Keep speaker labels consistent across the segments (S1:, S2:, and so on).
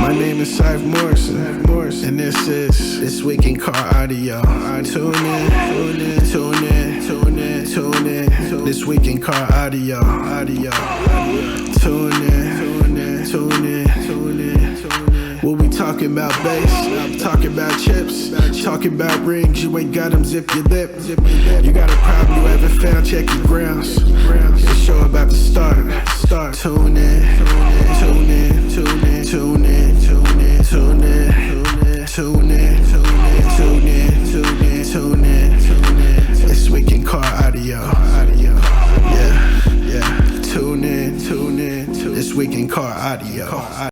S1: My name is Cypher Morrison, and this week in car audio. Tune in. This week in car audio. Tune in. What we talking about bass, talking about chips, talking about rings, you ain't got them, zip your lip. You got a problem you haven't found, check your grounds. The show about to start. Tune in. This week in car audio. Yeah. Tune in. This week in car audio.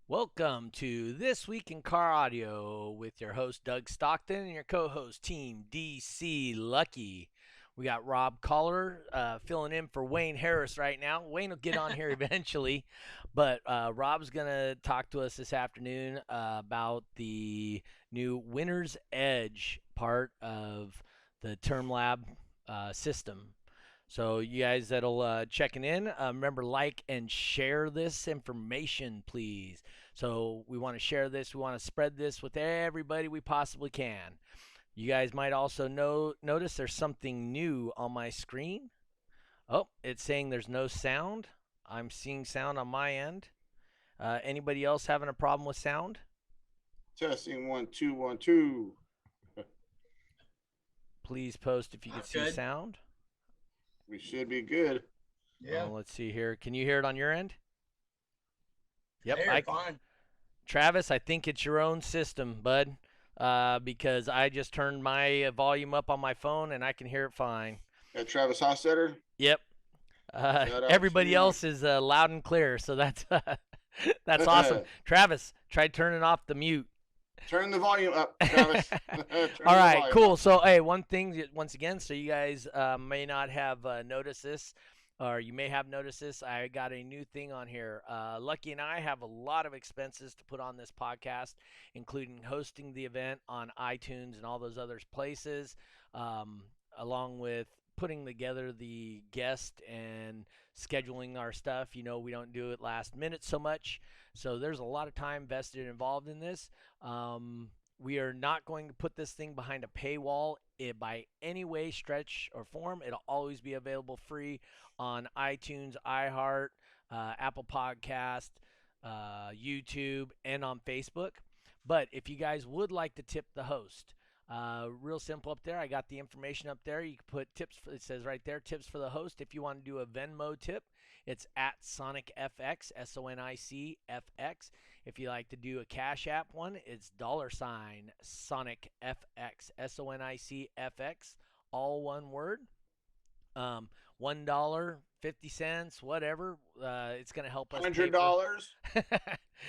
S2: Welcome to This Week in Car Audio with your host Doug Stockton and your co-host Team DC Lucky. We got Rob Kollar filling in for Wayne Harris right now. Wayne will get on here eventually, but Rob's going to talk to us this afternoon about the new Winner's Edge part of the Termlab system. So you guys that'll checking in, remember, like and share this information, please. So we want to share this. We want to spread this with everybody we possibly can. You guys might also notice there's something new on my screen. Oh, it's saying there's no sound. I'm seeing sound on my end. Anybody else having a problem with sound?
S3: Testing 1 2 1 2.
S2: Please post if you can see sound.
S3: We should be good.
S2: Yeah. Let's see here. Can you hear it on your end? Yep.
S4: Fine.
S2: Travis, I think it's your own system, bud, because I just turned my volume up on my phone and I can hear it fine.
S3: Travis Hossetter?
S2: Yep. Everybody else is loud and clear, so that's that's awesome. Travis, try turning off the mute.
S3: Turn the volume up, Travis.
S2: All right, cool. So, hey, one thing, once again, so you guys may not have noticed this, or you may have noticed this, I got a new thing on here. Lucky and I have a lot of expenses to put on this podcast, including hosting the event on iTunes and all those other places, along with putting together the guest and scheduling our stuff. You know, we don't do it last minute so much. So there's a lot of time vested involved in this. We are not going to put this thing behind a paywall by any way, stretch, or form. It'll always be available free on iTunes, iHeart, Apple Podcast, YouTube, and on Facebook. But if you guys would like to tip the host, real simple up there. I got the information up there. You can put tips. It says right there, tips for the host. If you want to do a Venmo tip, it's at SonicFX, SonicFX. If you like to do a Cash App one, it's $SonicFX, SonicFX, all one word. $1, 50 cents, whatever. It's going to help us.
S3: $100.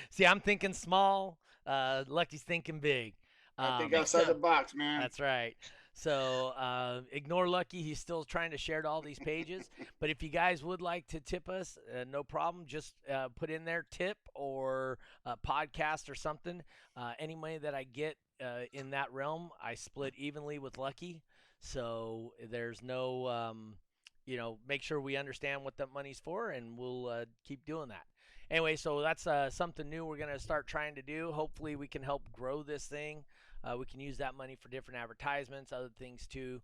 S2: See, I'm thinking small. Lucky's thinking big.
S3: I think outside the box, man.
S2: That's right. So ignore Lucky. He's still trying to share to all these pages. But if you guys would like to tip us, no problem. Just put in there tip or podcast or something. Any money that I get in that realm, I split evenly with Lucky. So there's no, make sure we understand what that money's for, and we'll keep doing that. Anyway, so that's something new we're going to start trying to do. Hopefully we can help grow this thing. We can use that money for different advertisements, other things too.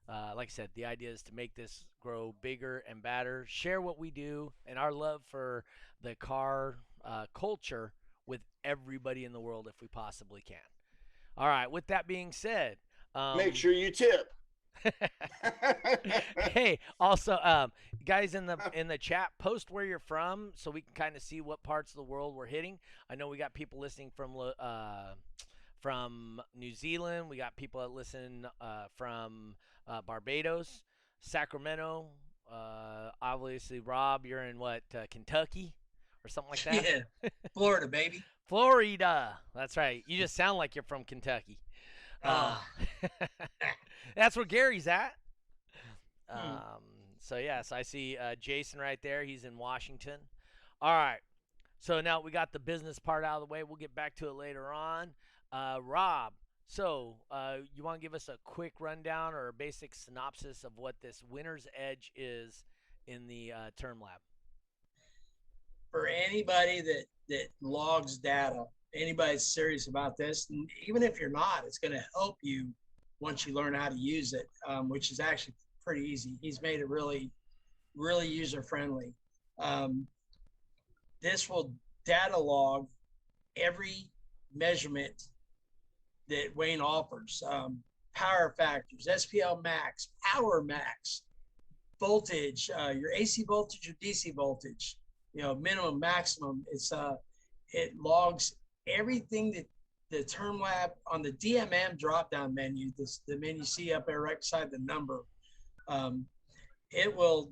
S2: Like I said, the idea is to make this grow bigger and better, share what we do and our love for the car culture with everybody in the world if we possibly can. All right, with that being said.
S3: Make sure you tip.
S2: Hey, also, guys in the chat, post where you're from so we can kind of see what parts of the world we're hitting. I know we got people listening from New Zealand. We got people that listen from Barbados, Sacramento. Obviously, Rob, you're in what, Kentucky or something like that?
S4: Yeah, Florida, baby.
S2: Florida. That's right. You just sound like you're from Kentucky. That's where Gary's at. So I see Jason right there. He's in Washington. All right. So now we got the business part out of the way. We'll get back to it later on. Rob, so you want to give us a quick rundown or a basic synopsis of what this Winner's Edge is in the Termlab?
S4: For anybody that logs data, anybody that's serious about this, and even if you're not, it's going to help you once you learn how to use it, which is actually pretty easy. He's made it really, really user friendly. This will data log every measurement that Wayne offers. Power factors, SPL max, power max, voltage, your AC voltage or DC voltage, minimum, maximum. It logs everything that the Termlab on the DMM drop-down menu, the menu you see up there right beside the number. It'll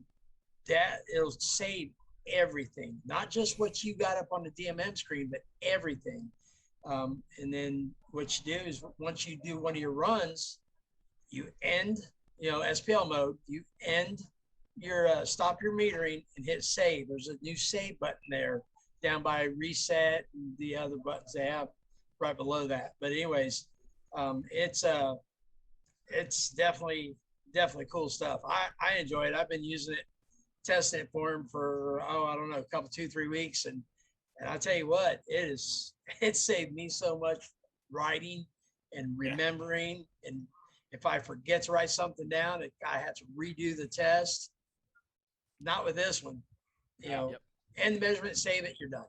S4: save everything, not just what you got up on the DMM screen, but everything. And then what you do is once you do one of your runs, you end, SPL mode, you end your stop your metering and hit save. There's a new save button there down by reset and the other buttons they have right below that. But anyways, it's definitely cool stuff. I enjoy it. I've been using it, testing it for him for, I don't know, a couple, 2-3 weeks. And I tell you what, it saved me so much writing and remembering. And if I forget to write something down, I have to redo the test. Not with this one, end the measurement, save it, you're done.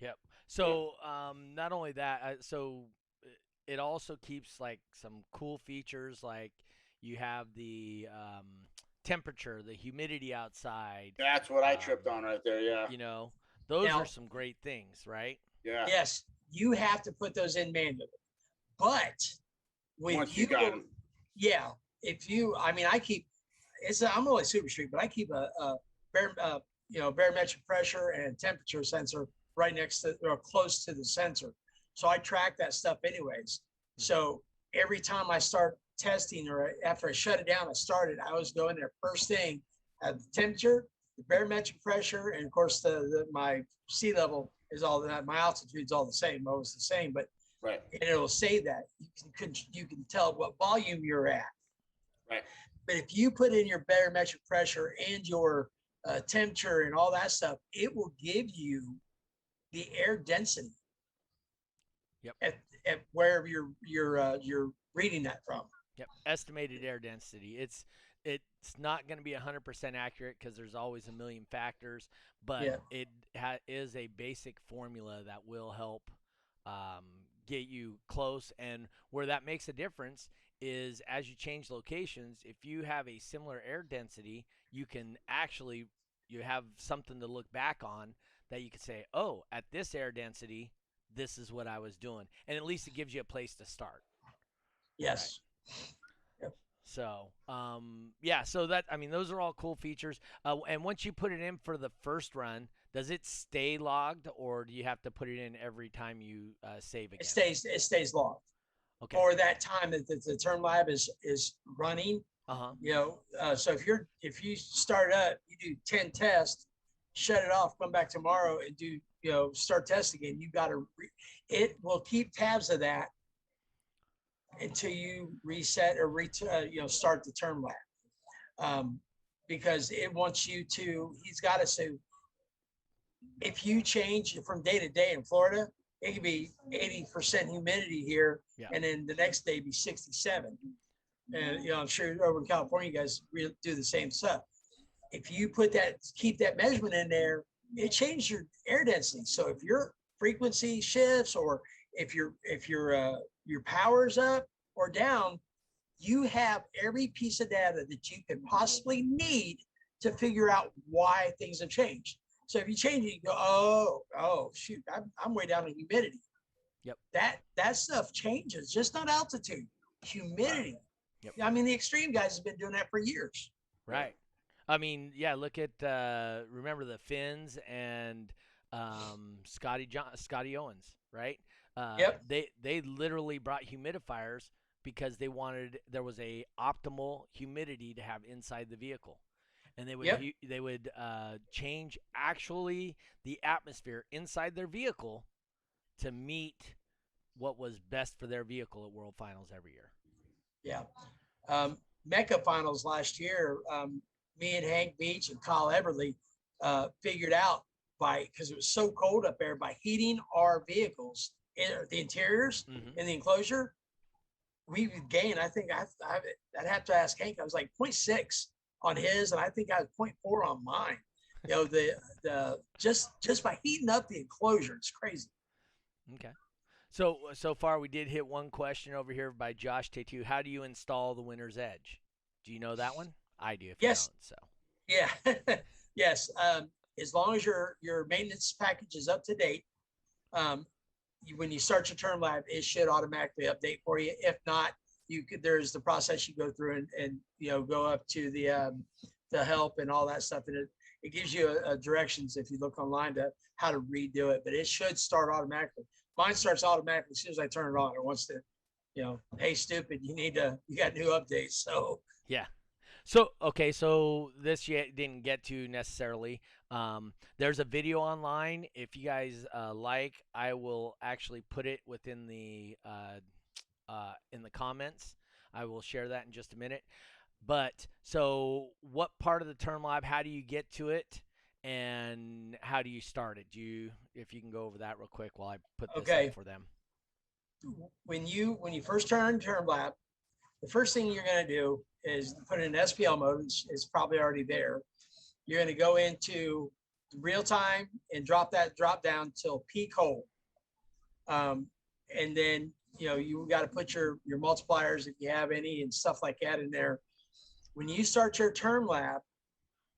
S2: Yep. So not only that, so it also keeps like some cool features, like you have the temperature, the humidity outside.
S3: That's what I tripped on right there. Yeah.
S2: Those are some great things, right?
S3: Yeah.
S4: Yes, you have to put those in manually, but
S3: once you got them,
S4: if you, I keep. I'm only Super Street, but I keep a barometric pressure and temperature sensor right next to or close to the sensor. So I track that stuff anyways. So every time I start testing or after I shut it down, I always go in there first thing, have the temperature, the barometric pressure, and of course my sea level is all that. My altitude's all the same, always the same, but
S3: right.
S4: And it'll say that you can tell what volume you're at.
S3: Right.
S4: But if you put in your barometric pressure and your temperature and all that stuff, it will give you the air density.
S2: Yep.
S4: At wherever you're reading that from.
S2: Yep. Estimated air density. It's not going to be 100% accurate because there's always a million factors, but it is a basic formula that will help get you close. And where that makes a difference is as you change locations, if you have a similar air density, you have something to look back on that you could say, oh, at this air density, this is what I was doing. And at least it gives you a place to start.
S4: Yes.
S2: Right? Yep. So, so those are all cool features. And once you put it in for the first run, does it stay logged or do you have to put it in every time you save again?
S4: It stays logged.
S2: Okay.
S4: For that time that the Termlab is running. So if you start up, you do 10 tests, shut it off, come back tomorrow and do, start testing again. You got to, it will keep tabs of that until you reset or start the Termlab. Because it wants you to, he's got to say, if you change from day to day in Florida, it could be 80% humidity here, and then the next day be 67. And I'm sure over in California, you guys do the same stuff. If you keep that measurement in there, it changes your air density. So if your frequency shifts, or if your power's up or down, you have every piece of data that you could possibly need to figure out why things have changed. So if you change it, you go, oh, shoot, I'm way down in humidity.
S2: Yep.
S4: That stuff changes, just not altitude, humidity.
S2: Yep.
S4: The extreme guys have been doing that for years.
S2: Right. Look at remember the Finns and Scotty Owens, right?
S4: Yep.
S2: They literally brought humidifiers because there was a optimal humidity to have inside the vehicle. And they would change actually the atmosphere inside their vehicle to meet what was best for their vehicle at World Finals every year.
S4: Yeah. Mecca Finals last year, me and Hank Beach and Kyle Everly figured out because it was so cold up there, by heating our vehicles, the interiors in the enclosure, we would gain. I think I'd have to ask Hank. I was like 0.6 on his, and I think I was 0.4 on mine. You know, the just by heating up the enclosure, it's crazy.
S2: Okay. So far we did hit one question over here by Josh Tatu. How do you install the Winner's Edge? Do you know that one? I do. If
S4: Yes.
S2: You don't, so.
S4: Yeah. Yes. As long as your maintenance package is up to date, when you start your Termlab, it should automatically update for you. If not, there's the process you go through and go up to the help and all that stuff, and it gives you directions if you look online to how to redo it. But it should start automatically. Mine starts automatically as soon as I turn it on. It wants to, hey, stupid, you got new updates. So
S2: yeah. So, okay, so this you didn't get to necessarily. There's a video online. If you guys like, I will actually put it within the in the comments. I will share that in just a minute. But so, what part of the Termlab? How do you get to it, and how do you start it? If you can go over that real quick while I put this up for them.
S4: When you first turn on Termlab, the first thing you're going to do is put it in SPL mode. It's probably already there. You're going to go into real time and drop down till peak hold. And then, you got to put your multipliers, if you have any, and stuff like that in there. When you start your Termlab,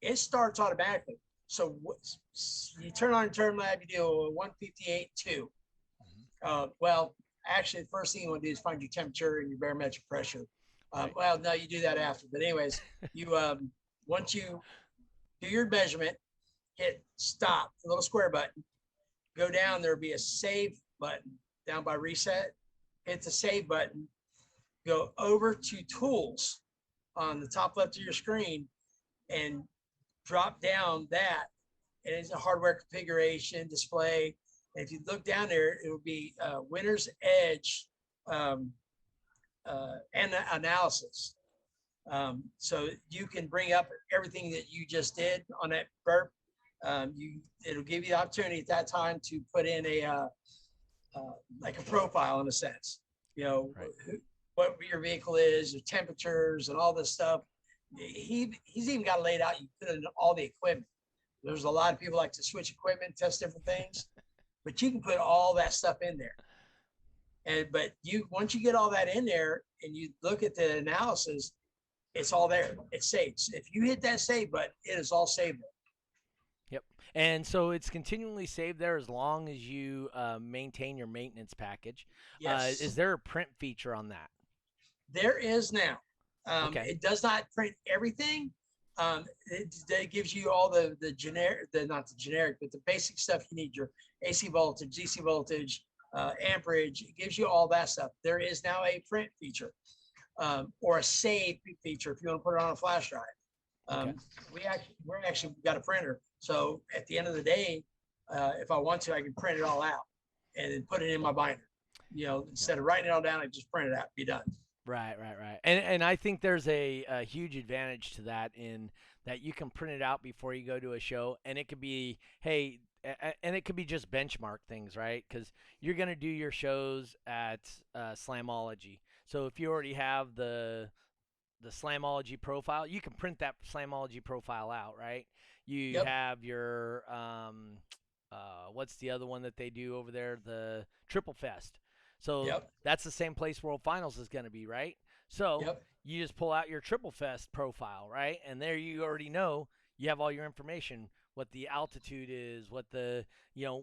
S4: it starts automatically. So you turn on Termlab, you do a 158.2. Well, actually, the first thing you want to do is find your temperature and your barometric pressure. Well, no, you do that after. But anyways, you once you do your measurement, hit stop, the little square button, go down, there'll be a save button down by reset. Hit the save button, go over to tools on the top left of your screen and drop down that. And it's a hardware configuration display. And if you look down there, it will be Winner's Edge and analysis. So you can bring up everything that you just did on that burp. It'll give you the opportunity at that time to put in like a profile in a sense, right. What your vehicle is, your temperatures and all this stuff. He's even got it laid out. You put in all the equipment. There's a lot of people like to switch equipment, test different things, but you can put all that stuff in there. But once you get all that in there and you look at the analysis, it's all there. It's saved. If you hit that save button, it is all saved there.
S2: Yep. And so it's continually saved there as long as you maintain your maintenance package.
S4: Yes.
S2: Is there a print feature on that?
S4: There is now.
S2: Okay.
S4: It does not print everything. It gives you all the generic, not the generic, but the basic stuff you need, your AC voltage, DC voltage, amperage. It gives you all that stuff. There is now a print feature or a save feature if you want to put it on a flash drive.
S2: Okay.
S4: We're actually got a printer. So at the end of the day, if I want to, I can print it all out and then put it in my binder. Instead of writing it all down, I just print it out, be done.
S2: Right. And I think there's a huge advantage to that in that you can print it out before you go to a show, and it could be, hey, and it could be just benchmark things, right? Because you're going to do your shows at Slamology. So if you already have the Slamology profile, you can print that Slamology profile out, right? You have your, what's the other one that they do over there? The Triple Fest. So that's the same place World Finals is going to be, right? So you just pull out your Triple Fest profile, right? And there you already know you have all your information, what the altitude is, what the,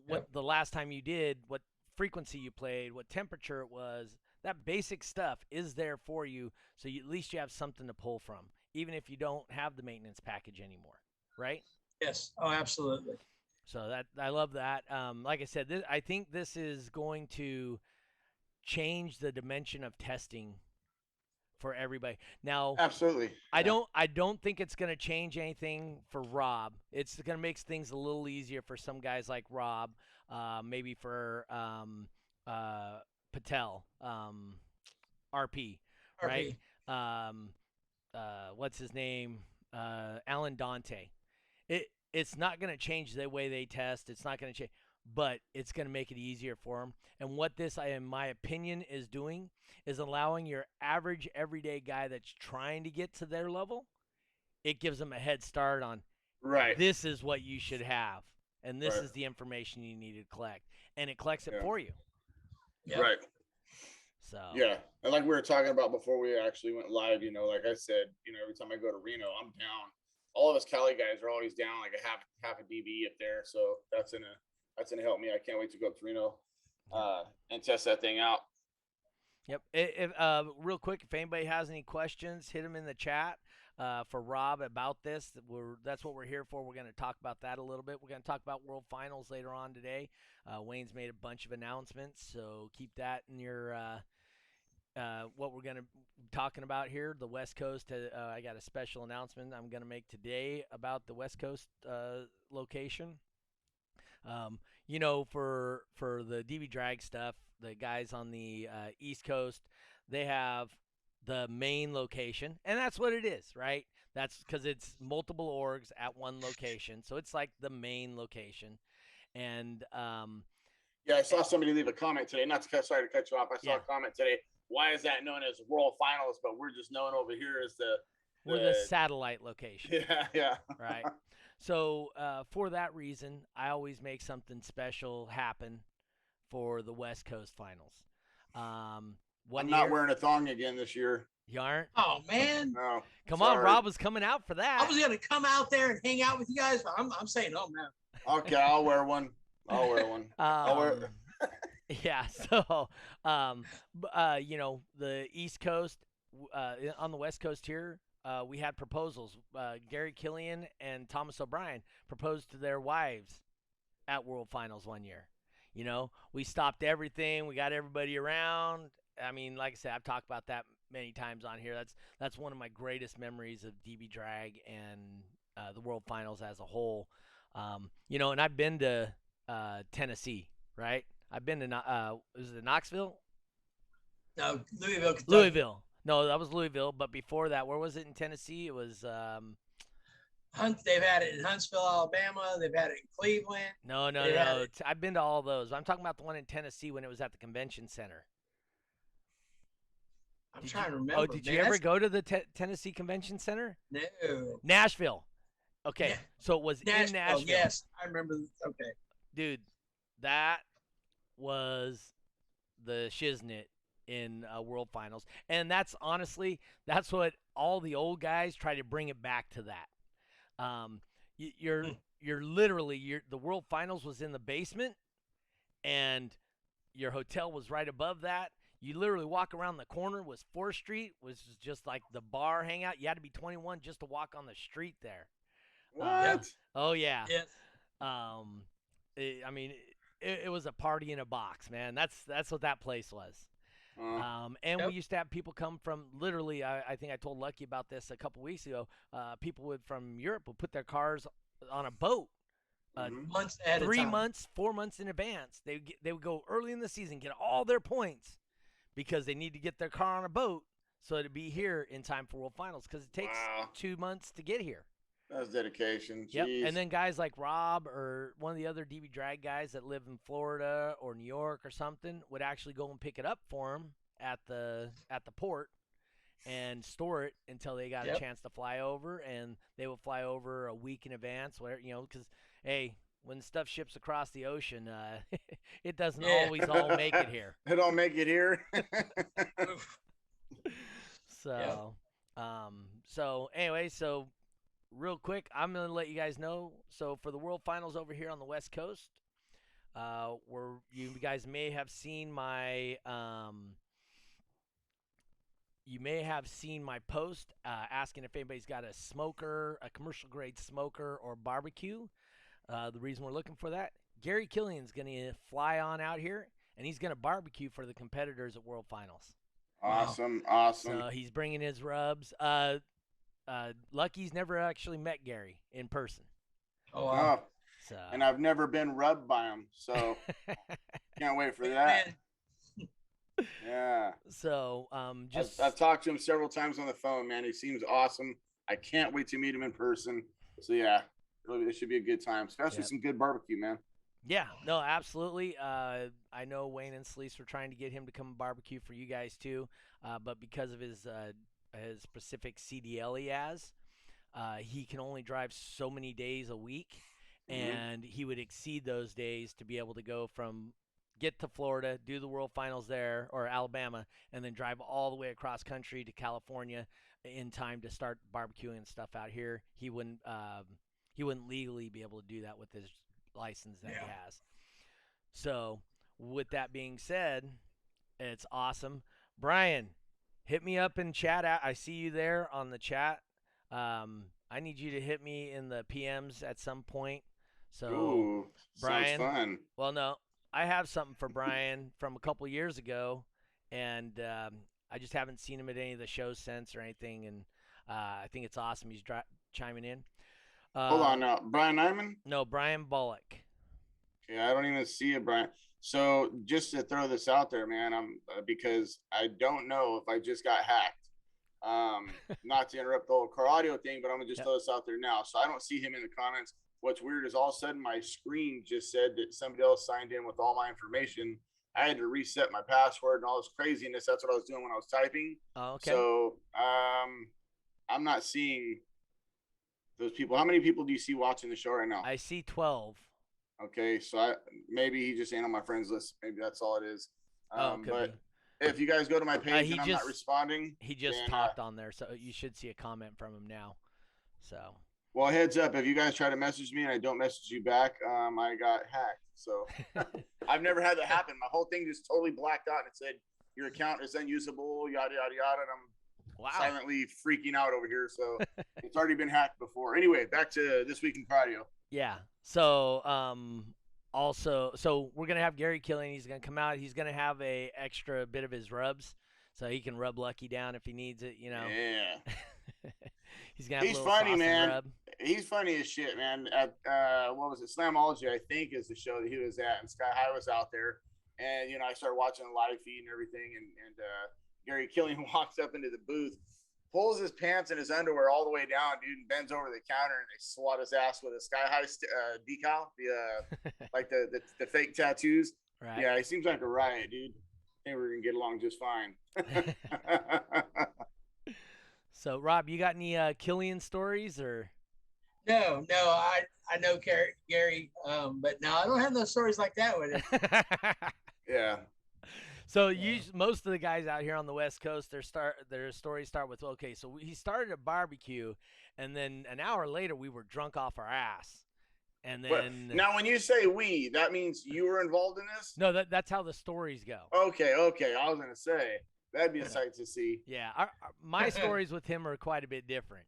S2: what the last time you did, what frequency you played, what temperature it was. That basic stuff is there for you, so at least you have something to pull from, even if you don't have the maintenance package anymore, right?
S4: Yes. Oh, absolutely.
S2: So I love that. Like I said, I think this is going to change the dimension of testing for everybody. Now,
S3: absolutely.
S2: I don't think it's going to change anything for Rob. It's going to make things a little easier for some guys like Rob, maybe for Patel, RP, right? What's his name? Alan Dante. it's not going to change the way they test. It's not going to change, but it's going to make it easier for them. And what this, in my opinion, is doing is allowing your average everyday guy that's trying to get to their level, it gives them a head start on,
S3: Right.
S2: this is what you should have, and this
S3: Right.
S2: is the information you need to collect, and it collects it
S3: Yeah.
S2: for you.
S4: Yep.
S3: Right.
S2: So
S3: Yeah. And like we were talking about before we actually went live, like I said, every time I go to Reno, I'm down. All of us Cali guys are always down like a half a DB up there. So that's gonna help me. I can't wait to go up to Reno and test that thing out.
S2: Yep. Real quick, if anybody has any questions, hit them in the chat for Rob about this. That's what we're here for. We're going to talk about that a little bit. We're going to talk about World Finals later on today. Wayne's made a bunch of announcements, so keep that in your what we're going to be talking about here. The West Coast, I got a special announcement I'm going to make today about the West Coast location. For the DB drag stuff, the guys on the East Coast, they have the main location, and that's what it is, right? That's because it's multiple orgs at one location, so it's like the main location. And
S3: yeah, I saw somebody leave a comment today. Sorry to cut you off. I saw a comment today. Why is that known as World Finals, but we're just known over here as
S2: we're the satellite location.
S3: Yeah.
S2: Right. So for that reason, I always make something special happen for the West Coast Finals.
S3: I'm not wearing a thong again this year.
S2: You aren't?
S4: Oh, man.
S3: No.
S2: Come on, Rob was coming out for that.
S4: I was going to come out there and hang out with you guys, but I'm saying, oh, man.
S3: Okay, I'll wear one.
S2: Yeah, so, the East Coast, on the West Coast here, we had proposals. Gary Killian and Thomas O'Brien proposed to their wives at World Finals one year. We stopped everything. We got everybody around. I mean, like I said, I've talked about that many times on here. That's one of my greatest memories of DB Drag and the World Finals as a whole. And I've been to Tennessee, right? I've been to was it Knoxville?
S4: No, Louisville, Kentucky.
S2: Louisville. No, that was Louisville. But before that, where was it in Tennessee? It was
S4: They've had it in Huntsville, Alabama. They've had it in Cleveland.
S2: No. I've been to all those. I'm talking about the one in Tennessee when it was at the convention center.
S4: I'm trying to remember.
S2: Oh, did you ever go to the Tennessee Convention Center?
S4: No.
S2: Nashville. Okay,
S4: Yeah.
S2: So it was in Nashville.
S4: Yes, I remember. Okay.
S2: Dude, that was the shiznit in World Finals. And that's honestly, that's what all the old guys try to bring it back to that. You're literally, the World Finals was in the basement, and your hotel was right above that. You literally walk around the corner was 4th Street, which is just like the bar hangout. You had to be 21 just to walk on the street there.
S3: What?
S2: Oh, yeah.
S4: Yes.
S2: It was a party in a box, man. That's what that place was. We used to have people come from literally, I think I told Lucky about this a couple weeks ago. People from Europe would put their cars on a boat.
S4: Months ahead
S2: 3 months, 4 months in advance. They would go early in the season, get all their points because they need to get their car on a boat so to be here in time for World Finals because it takes 2 months to get here.
S3: That's dedication. Jeez.
S2: Yep. And then guys like Rob or one of the other DB drag guys that live in Florida or New York or something would actually go and pick it up for them at the port and store it until they got a chance to fly over, and they will fly over a week in advance, because hey, when stuff ships across the ocean, it doesn't always all make it here.
S3: It don't make it here.
S2: So anyway, real quick, I'm going to let you guys know. So for the World Finals over here on the West Coast, you guys may have seen my post asking if anybody's got a smoker, a commercial grade smoker or barbecue. The reason we're looking for that, Gary Killian's going to fly on out here, and he's going to barbecue for the competitors at World Finals.
S3: Awesome.
S2: So he's bringing his rubs. Lucky's never actually met Gary in person.
S4: Oh, wow.
S3: So. And I've never been rubbed by him, so can't wait for that. Yeah.
S2: So
S3: I've talked to him several times on the phone, man. He seems awesome. I can't wait to meet him in person. So yeah. It should be a good time, especially some good barbecue, man.
S2: Yeah, no, absolutely. I know Wayne and Sleece were trying to get him to come barbecue for you guys too, but because of his specific CDL he has, he can only drive so many days a week, and he would exceed those days to be able to go from get to Florida, do the World Finals there, or Alabama, and then drive all the way across country to California in time to start barbecuing and stuff out here. He wouldn't legally be able to do that with his license that he has. So with that being said, it's awesome. Brian, hit me up in chat. I see you there on the chat. I need you to hit me in the PMs at some point. So
S3: Ooh,
S2: Brian,
S3: sounds fun.
S2: Well, no, I have something for Brian from a couple years ago, and I just haven't seen him at any of the shows since or anything, and I think it's awesome. He's chiming in.
S3: Hold on now, Brian Nyman?
S2: No, Brian Bullock.
S3: Yeah, I don't even see it, Brian. So just to throw this out there, man, I'm because I don't know if I just got hacked. Not to interrupt the whole car audio thing, but I'm gonna just throw this out there now. So I don't see him in the comments. What's weird is all of a sudden my screen just said that somebody else signed in with all my information. I had to reset my password and all this craziness. That's what I was doing when I was typing.
S2: Oh, okay.
S3: So I'm not seeing those people. How many people do you see watching the show right now?
S2: I see 12.
S3: Okay, so maybe he just ain't on my friends list. Maybe that's all it is. But if you guys go to my page and I'm not responding,
S2: he just talked on there, so you should see a comment from him now. So,
S3: well, heads up, if you guys try to message me and I don't message you back, I got hacked. So I've never had that happen. My whole thing just totally blacked out and it said your account is unusable, yada yada yada. And I'm silently freaking out over here. So it's already been hacked before. Anyway, back to This Week in Cardio.
S2: Yeah. So also, so we're gonna have Gary Killian. He's gonna come out. He's gonna have a extra bit of his rubs, so he can rub Lucky down if he needs it. You know.
S3: Yeah.
S2: He's gonna. Have
S3: He's
S2: a
S3: funny, man.
S2: Rub.
S3: He's funny as shit, man. At what was it? Slamology, I think, is the show that he was at, and Sky High was out there. And I started watching the live feed and everything, and Gary Killian walks up into the booth, pulls his pants and his underwear all the way down, dude, and bends over the counter, and they swat his ass with a Sky High decal, like the fake tattoos. Right. Yeah, he seems like a riot, dude. I think we're gonna get along just fine.
S2: So, Rob, you got any Killian stories or?
S4: No, I know Gary, but no, I don't have no stories like that with him.
S3: Yeah.
S2: So most of the guys out here on the West Coast, their stories start with, okay, so he started a barbecue, and then an hour later we were drunk off our ass, and then.
S3: Now, when you say we, that means you were involved in this?
S2: No, that's how the stories go.
S3: Okay. I was gonna say that'd be a sight to see.
S2: Yeah, my stories with him are quite a bit different.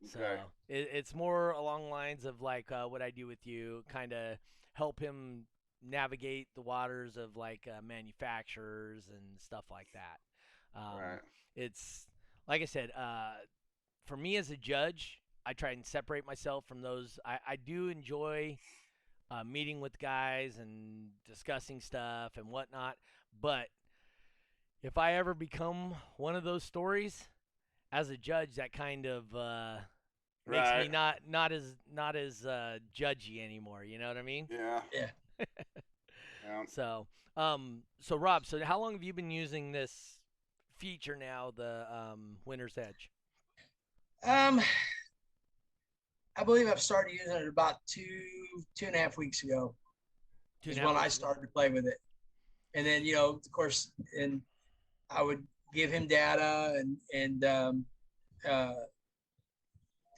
S2: So it's more along the lines of like what I do with you, kind of help him navigate the waters of like manufacturers and stuff like that.
S3: Right.
S2: It's like I said, for me as a judge, I try and separate myself from those. I do enjoy meeting with guys and discussing stuff and whatnot, but if I ever become one of those stories as a judge, that kind of makes me not as judgy anymore. You know what I mean?
S3: Yeah.
S2: Yeah. So Rob, so how long have you been using this feature now, the Winner's Edge?
S4: I believe I've started using it about two and a half weeks ago. Is when I started to play with it, and then of course, and I would give him data and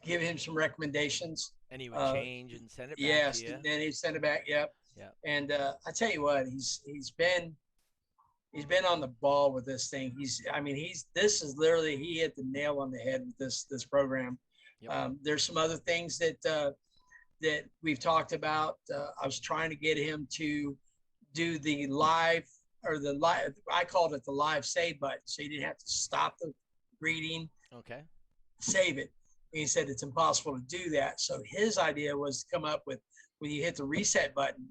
S4: give him some recommendations. And he would change and send it back. Yes, to you. Then he'd send it back. Yep. Yeah. And I tell you what, he's been on the ball with this thing. This is literally, he hit the nail on the head with this program. Yep. There's some other things that we've talked about. I was trying to get him to do the live, I called it the live save button, so you didn't have to stop the reading. Okay. Save it. And he said it's impossible to do that. So his idea was to come up with, when you hit the reset button,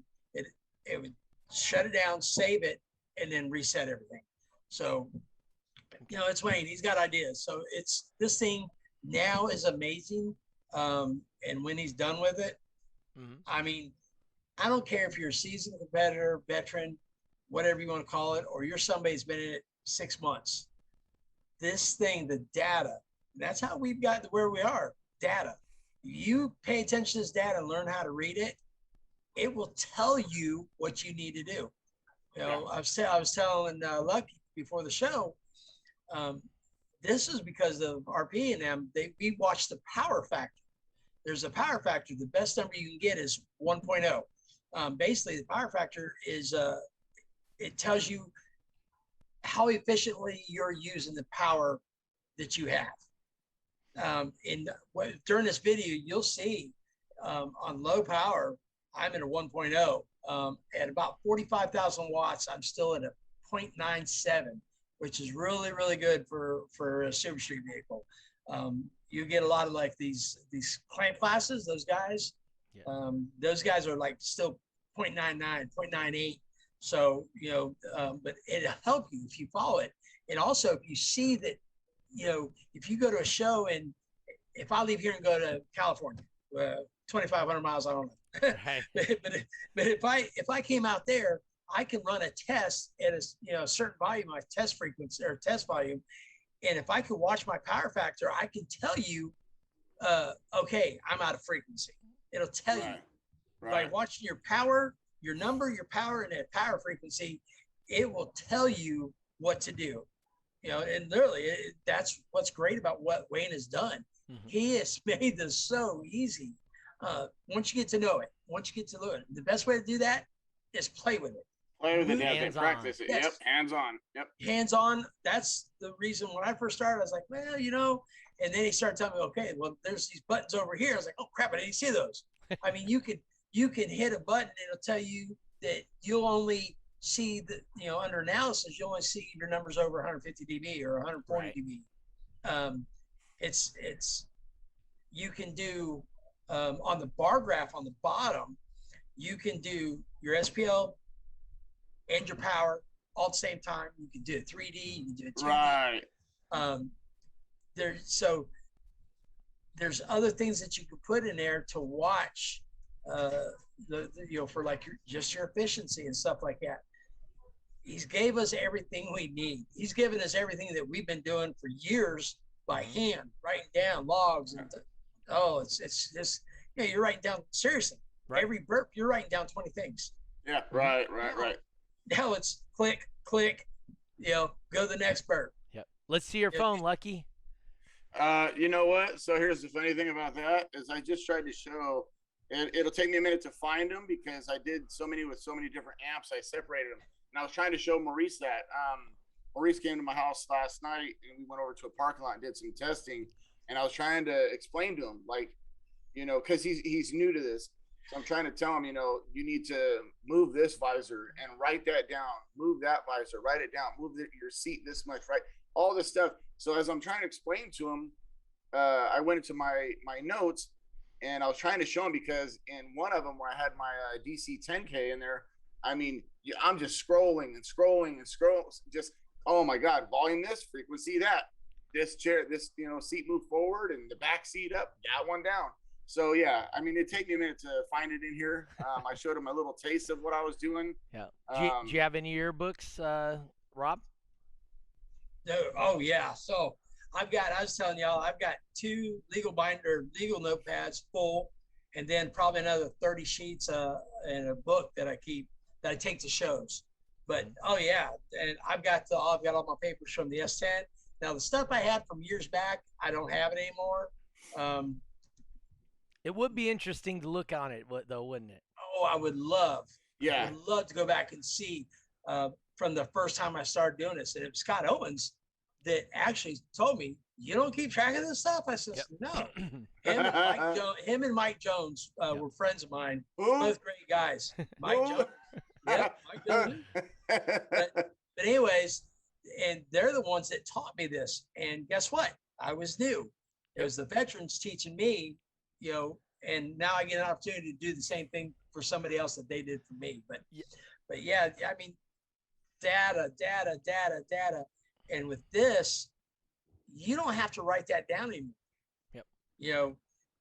S4: it would shut it down, save it, and then reset everything. So, it's Wayne. He's got ideas. So this thing now is amazing. And when he's done with it, I mean, I don't care if you're a seasoned competitor, veteran, whatever you want to call it, or you're somebody who's been in it 6 months. This thing, the data, that's how we've gotten to where we are. Data. You pay attention to this data and learn how to read it, it will tell you what you need to do. You know, I was telling Lucky before the show, this is because of RP and them. We watched the power factor. There's a power factor. The best number you can get is 1.0. Basically, the power factor is it tells you how efficiently you're using the power that you have. During this video, you'll see on low power, I'm in a 1.0. At about 45,000 watts, I'm still at a 0.97, which is really, really good for a Super Street vehicle. You get a lot of like these clamp classes, those guys. Those guys are like still 0.99, 0.98. So, you know, but it'll help you if you follow it. And also if you see that, you know, if you go to a show and if I leave here and go to California, 2,500 miles, I don't know.
S2: Right.
S4: but if I came out there, I can run a test at a certain volume, my test frequency or test volume. And if I could watch my power factor, I can tell you, okay, I'm out of frequency. It'll tell you by watching your power, your number, your power, and that power frequency, it will tell you what to do. You know, and literally that's what's great about what Wayne has done. He has made this so easy. Once you get to know it, the best way to do that is play with it.
S3: Play with it, yeah, practice it.
S4: Yes.
S3: Yep, hands on. Yep.
S4: Hands on. That's the reason when I first started, I was like, well, you know, and then he started telling me, okay, well, there's these buttons over here. I was like, oh crap, I didn't see those. I mean, you can hit a button and it'll tell you that you'll only see the, you know, under analysis, you only see your numbers over 150 dB or 140 dB. It's you can do on the bar graph on the bottom, you can do your SPL and your power all at the same time. You can do it 3D, you can do it 2D. Right. There's other things that you can put in there to watch, you know, for like just your efficiency and stuff like that. He's gave us everything we need. He's given us everything that we've been doing for years by hand, writing down logs. And it's just, you know, you're writing down, seriously, every burp, you're writing down 20 things.
S3: Yeah, right.
S4: Now it's click, you know, go to the next burp.
S2: Yep. Let's see your phone, Lucky.
S3: You know what? So here's the funny thing about that is I just tried to show, it'll take me a minute to find them because I did so many with so many different amps. I separated them. And I was trying to show Maurice that. Maurice came to my house last night and we went over to a parking lot and did some testing. And I was trying to explain to him, like, you know, because he's new to this. So I'm trying to tell him, you know, you need to move this visor and write that down, move that visor, write it down, move your seat this much, right? All this stuff. So as I'm trying to explain to him, I went into my notes and I was trying to show him because in one of them where I had my DC 10K in there, I mean, I'm just scrolling, just, oh my God, volume this, frequency that, this chair, this, you know, seat move forward and the back seat up, that one down. So yeah, I mean, it'd take me a minute to find it in here. I showed him a little taste of what I was doing.
S2: Yeah. Do you have any yearbooks, Rob?
S4: No. Oh yeah. So I was telling y'all, I've got 2 legal notepads full, and then probably another 30 sheets and a book that I take to shows. But oh yeah, and I've got all my papers from the S10. Now the stuff I had from years back, I don't have it anymore.
S2: It would be interesting to look on it, though, wouldn't it?
S4: Oh, I would love.
S3: Yeah.
S4: I would love to go back and see from the first time I started doing this. And it was Scott Owens that actually told me, "You don't keep track of this stuff?" I said, "No." Him and Mike Jones were friends of mine, both great guys. Mike Jones. Yep, Mike Jones. But anyways, and they're the ones that taught me this. And guess what? I was new. It was the veterans teaching me, you know, and now I get an opportunity to do the same thing for somebody else that they did for me. But yeah, I mean, data. And with this, you don't have to write that down anymore.
S2: Yep.
S4: You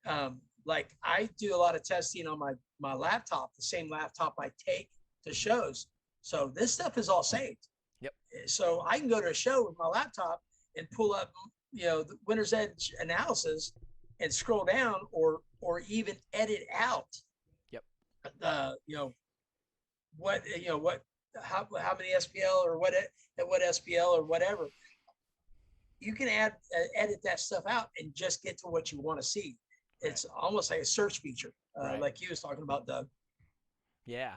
S4: know, like I do a lot of testing on my laptop, the same laptop I take to shows. So this stuff is all saved.
S2: Yep.
S4: So I can go to a show with my laptop and pull up, the Winner's Edge analysis and scroll down or even edit out.
S2: Yep.
S4: How many SPL or what SPL or whatever. You can edit that stuff out and just get to what you want to see. It's almost like a search feature, like you was talking about, Doug.
S2: Yeah.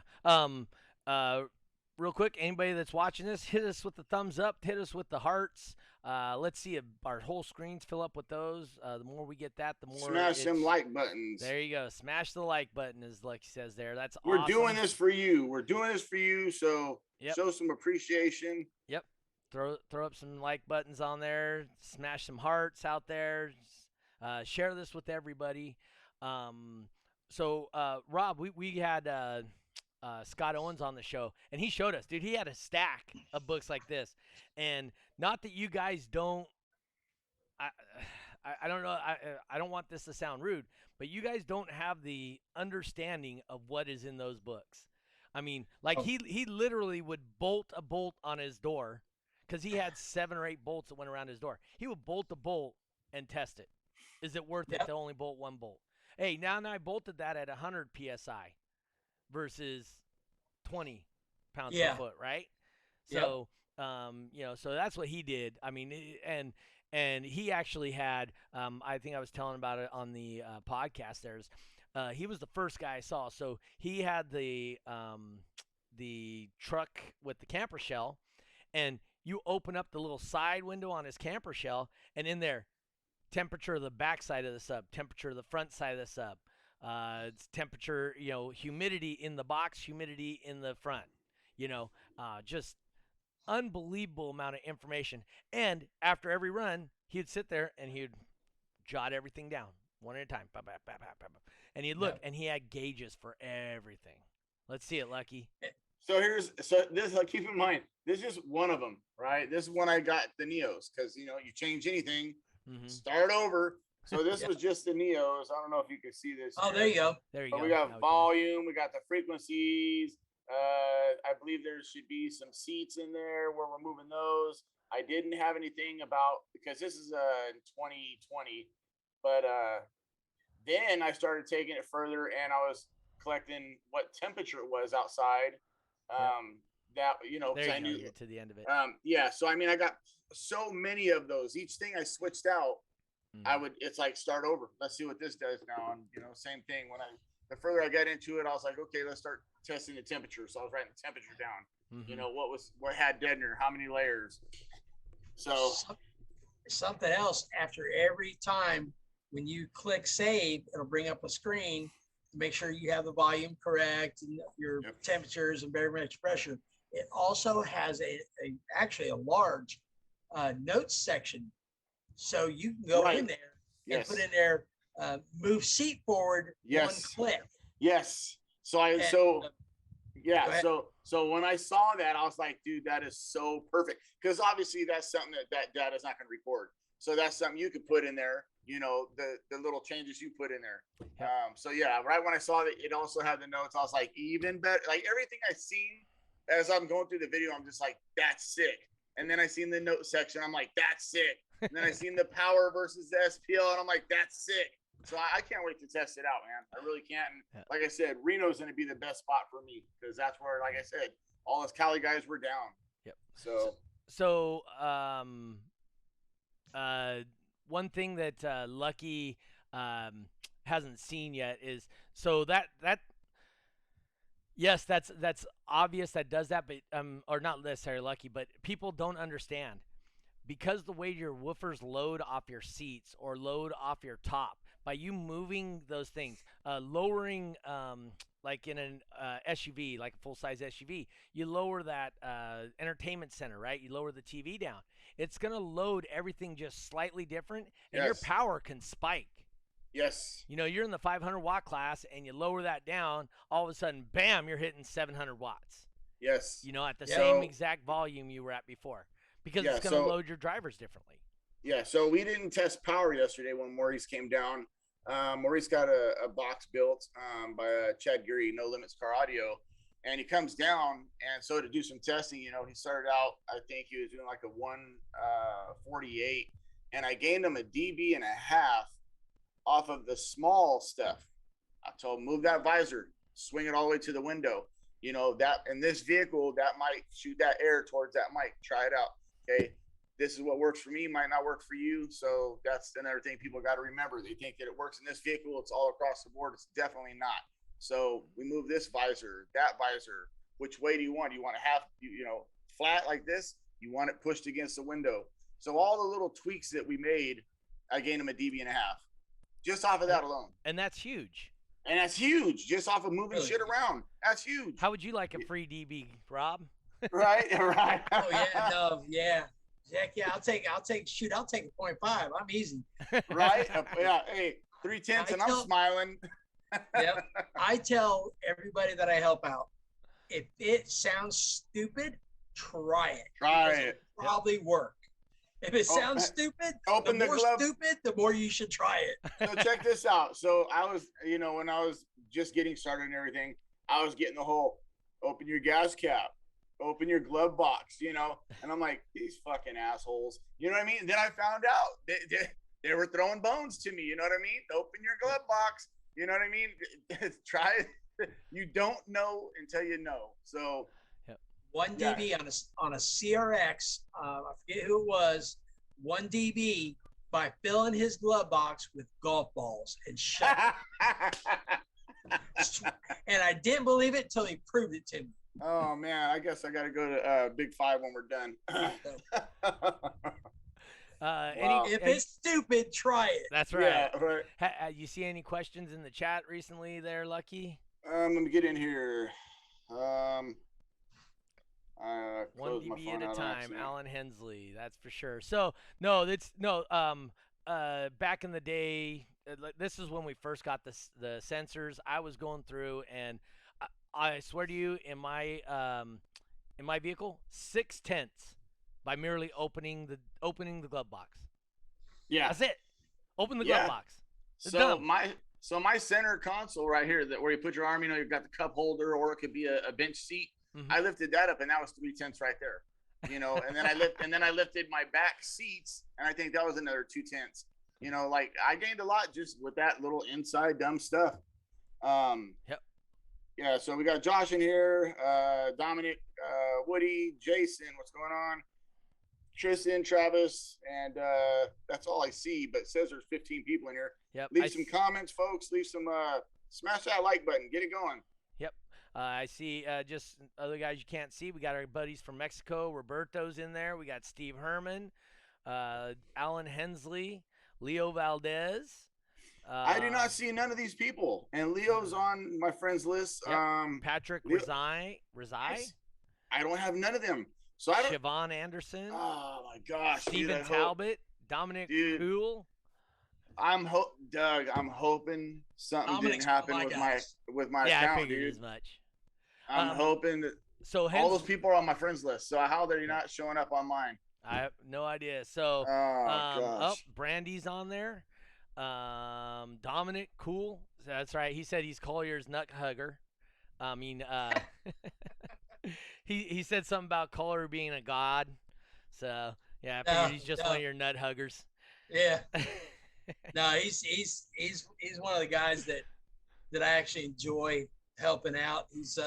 S2: Real quick, anybody that's watching this, hit us with the thumbs up, hit us with the hearts. Let's see if our whole screens fill up with those. The more we get that, the more
S3: smash them like buttons.
S2: There you go. Smash the like button, as Lucky says there. That's
S3: We're
S2: awesome.
S3: doing this for you. We're doing this for you. So
S2: Yep.
S3: show some appreciation.
S2: Yep. Throw up some like buttons on there. Smash some hearts out there. Share this with everybody. So Rob, we had Scott Owens on the show, and he showed us, dude. He had a stack of books like this, and not that you guys don't. I don't know. I don't want this to sound rude, but you guys don't have the understanding of what is in those books. I mean, like he literally would bolt a bolt on his door because he had 7 or 8 bolts that went around his door. He would bolt the bolt and test it. Is it worth it to only bolt 1 bolt? Hey, now I bolted that at 100 psi versus 20 pounds per foot, right? So, so that's what he did. I mean, and he actually had, I think I was telling about it on the podcast. He was the first guy I saw. So he had the truck with the camper shell, and you open up the little side window on his camper shell, and in there, temperature of the back side of the sub, temperature of the front side of the sub, it's temperature, humidity in the box, humidity in the front, just unbelievable amount of information. And after every run, he'd sit there and he'd jot everything down one at a time. And he'd look, and he had gauges for everything. Let's see it, Lucky.
S3: So this, keep in mind, this is one of them, right? This is when I got the Neos, because you change anything, start over. So this was just the Neos. I don't know if you can see this.
S4: Oh, there you go.
S2: There you
S3: go. We got volume. We got the frequencies. I believe there should be some seats in there where we're moving those. I didn't have anything about, because this is 2020, but then I started taking it further, and I was collecting what temperature it was outside. That
S2: there
S3: I knew
S2: to the end of it.
S3: So I mean, I got so many of those. Each thing I switched out, it's like start over. Let's see what this does now. And same thing. The further I got into it, I was like, okay, let's start testing the temperature. So I was writing the temperature down. What had deadener, how many layers. So
S4: something else, after every time when you click save, it'll bring up a screen to make sure you have the volume correct and your temperatures and barometric pressure. It also has actually a large notes section. So you can go in there and put in there, move seat forward one click.
S3: Yes. So when I saw that, I was like, dude, that is so perfect. Because obviously that's something that data is not going to record. So that's something you could put in there, the little changes you put in there. Right when I saw that it also had the notes, I was like, even better. Like everything I seen as I'm going through the video, I'm just like, that's sick. And then I seen the note section, I'm like, that's sick. And then I seen the power versus the SPL, and I'm like, that's sick. So I can't wait to test it out, man. I really can't. And like I said, Reno's going to be the best spot for me, because that's where, like I said, all us Cali guys were down.
S2: Yep.
S3: So
S2: one thing that Lucky hasn't seen yet is yes, that's obvious that does that, but or not necessarily Lucky, but people don't understand, because the way your woofers load off your seats or load off your top, by you moving those things, lowering, like in an SUV, like a full-size SUV, you lower that entertainment center, right? You lower the TV down. It's going to load everything just slightly different, and your power can spike.
S3: Yes.
S2: You're in the 500 watt class, and you lower that down, all of a sudden, bam, you're hitting 700 watts.
S3: Yes.
S2: At the same exact volume you were at before, because it's going to load your drivers differently.
S3: Yeah, so we didn't test power yesterday when Maurice came down. Maurice got a box built by Chad Geary, No Limits Car Audio, and he comes down. And so to do some testing, you know, he started out, I think he was doing like a 148, and I gained him a dB and a half off of the small stuff. I told him, move that visor, swing it all the way to the window. You know, that in this vehicle, that might shoot that air towards that mic. Try it out. Okay. This is what works for me, might not work for you. So that's another thing people got to remember. They think that it works in this vehicle, it's all across the board. It's definitely not. So we move this visor, that visor. Which way do you want? Do you want to have, you know, flat like this? You want it pushed against the window. So all the little tweaks that we made, I gained him a dB and a half just off of that alone.
S2: And that's huge.
S3: And that's huge, just off of moving shit around. That's huge.
S2: How would you like a free dB, Rob?
S3: Right, right.
S4: Oh yeah, no, yeah. Heck yeah, I'll take a 0.5. I'm easy.
S3: Right? Yeah, hey, 3/10 and I'm smiling.
S4: Yep. I tell everybody that I help out, if it sounds stupid, try it.
S3: Try it.
S4: It'll probably work. If it sounds stupid,
S3: open
S4: the more stupid, the more you should try it.
S3: So check this out. So I was, you know, when I was just getting started and everything, I was getting the whole open your gas cap, open your glove box, you know, and I'm like, these fucking assholes, you know what I mean? And then I found out they were throwing bones to me, you know what I mean? Open your glove box, you know what I mean? Try it. You don't know until you know. So
S4: 1 dB on a CRX, I forget who it was, 1 dB by filling his glove box with golf balls and shut and I didn't believe it until he proved it to me.
S3: Oh man, I guess I got to go to Big Five when we're done.
S2: Wow.
S4: If it's stupid, try it.
S2: That's right.
S3: Yeah, right.
S2: You see any questions in the chat recently there, Lucky?
S3: Let me get in here.
S2: 1 dB at a time, Alan Hensley, that's for sure. So back in the day, this is when we first got the sensors. I was going through, and I swear to you, in my vehicle, 6/10 by merely opening the glove box.
S3: Yeah,
S2: that's it. Open the glove box. It's done.
S3: My center console right here, that where you put your arm, you know, you've got the cup holder, or it could be a bench seat. Mm-hmm. I lifted that up, and that was 3/10 right there, you know. And then I lifted my back seats, and I think that was another 2/10. You know, like I gained a lot just with that little inside dumb stuff.
S2: Yep.
S3: Yeah. So we got Josh in here, Dominic, Woody, Jason. What's going on? Tristan, Travis, and that's all I see. But it says there's 15 people in here.
S2: Yep.
S3: Leave some comments, folks. Leave some. Smash that like button. Get it going.
S2: Yep. I see just other guys you can't see. We got our buddies from Mexico. Roberto's in there. We got Steve Herman, Alan Hensley, Leo Valdez.
S3: I do not see none of these people. And Leo's on my friends list.
S2: Yep. Patrick Rizai.
S3: I don't have none of them. So I don't.
S2: Siobhan Anderson.
S3: Oh, my gosh.
S2: Stephen Talbot. Dominic Cool.
S3: Doug, I'm hoping something
S4: Dominic's
S3: didn't happen with my
S2: account,
S3: account,
S2: I figured
S3: dude.
S2: as much.
S3: I'm hoping that all those people are on my friends list. So how they're not showing up on mine?
S2: I have no idea. So, Brandy's on there. Dominic, cool. That's right. He said he's Collier's nut hugger. I mean, he said something about Kollar being a god. So yeah, I figured he's just one of your nut huggers.
S4: Yeah. No, he's one of the guys that I actually enjoy helping out. He's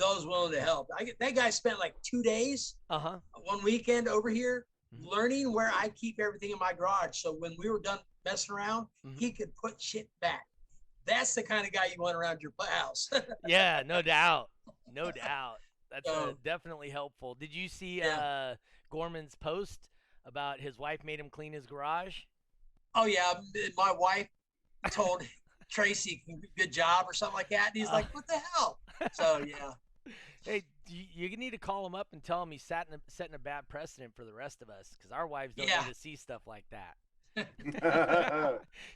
S4: always willing to help. That guy spent like 2 days, one weekend over here, learning where I keep everything in my garage. So when we were done messing around, he could put shit back. That's the kind of guy you want around your house.
S2: Yeah, no doubt. No doubt. That's definitely helpful. Did you see Gorman's post about his wife made him clean his garage? Oh,
S4: yeah. My wife told Tracy, good job or something like that. And he's like, what the hell? So, yeah.
S2: Hey, you need to call him up and tell him he's setting a bad precedent for the rest of us, because our wives don't need to see stuff like that. He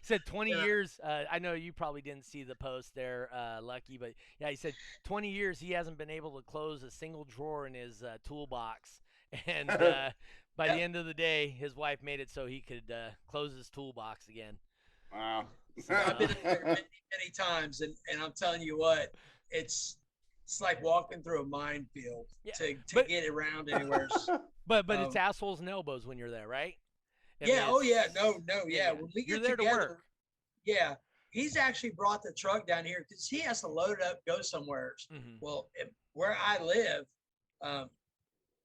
S2: said 20 years. I know you probably didn't see the post there, Lucky, but yeah, he said 20 years he hasn't been able to close a single drawer in his toolbox, and by the end of the day, his wife made it so he could close his toolbox again.
S3: Wow.
S2: So,
S4: I've been there many times, and I'm telling you what, it's like walking through a minefield to get around anywhere.
S2: But it's assholes and elbows when you're there, right?
S4: Yeah. Oh yeah. No. Yeah. When we
S2: you're
S4: get
S2: there
S4: together,
S2: to work.
S4: Yeah. He's actually brought the truck down here because he has to load it up, go somewhere.
S2: Mm-hmm.
S4: Well, where I live,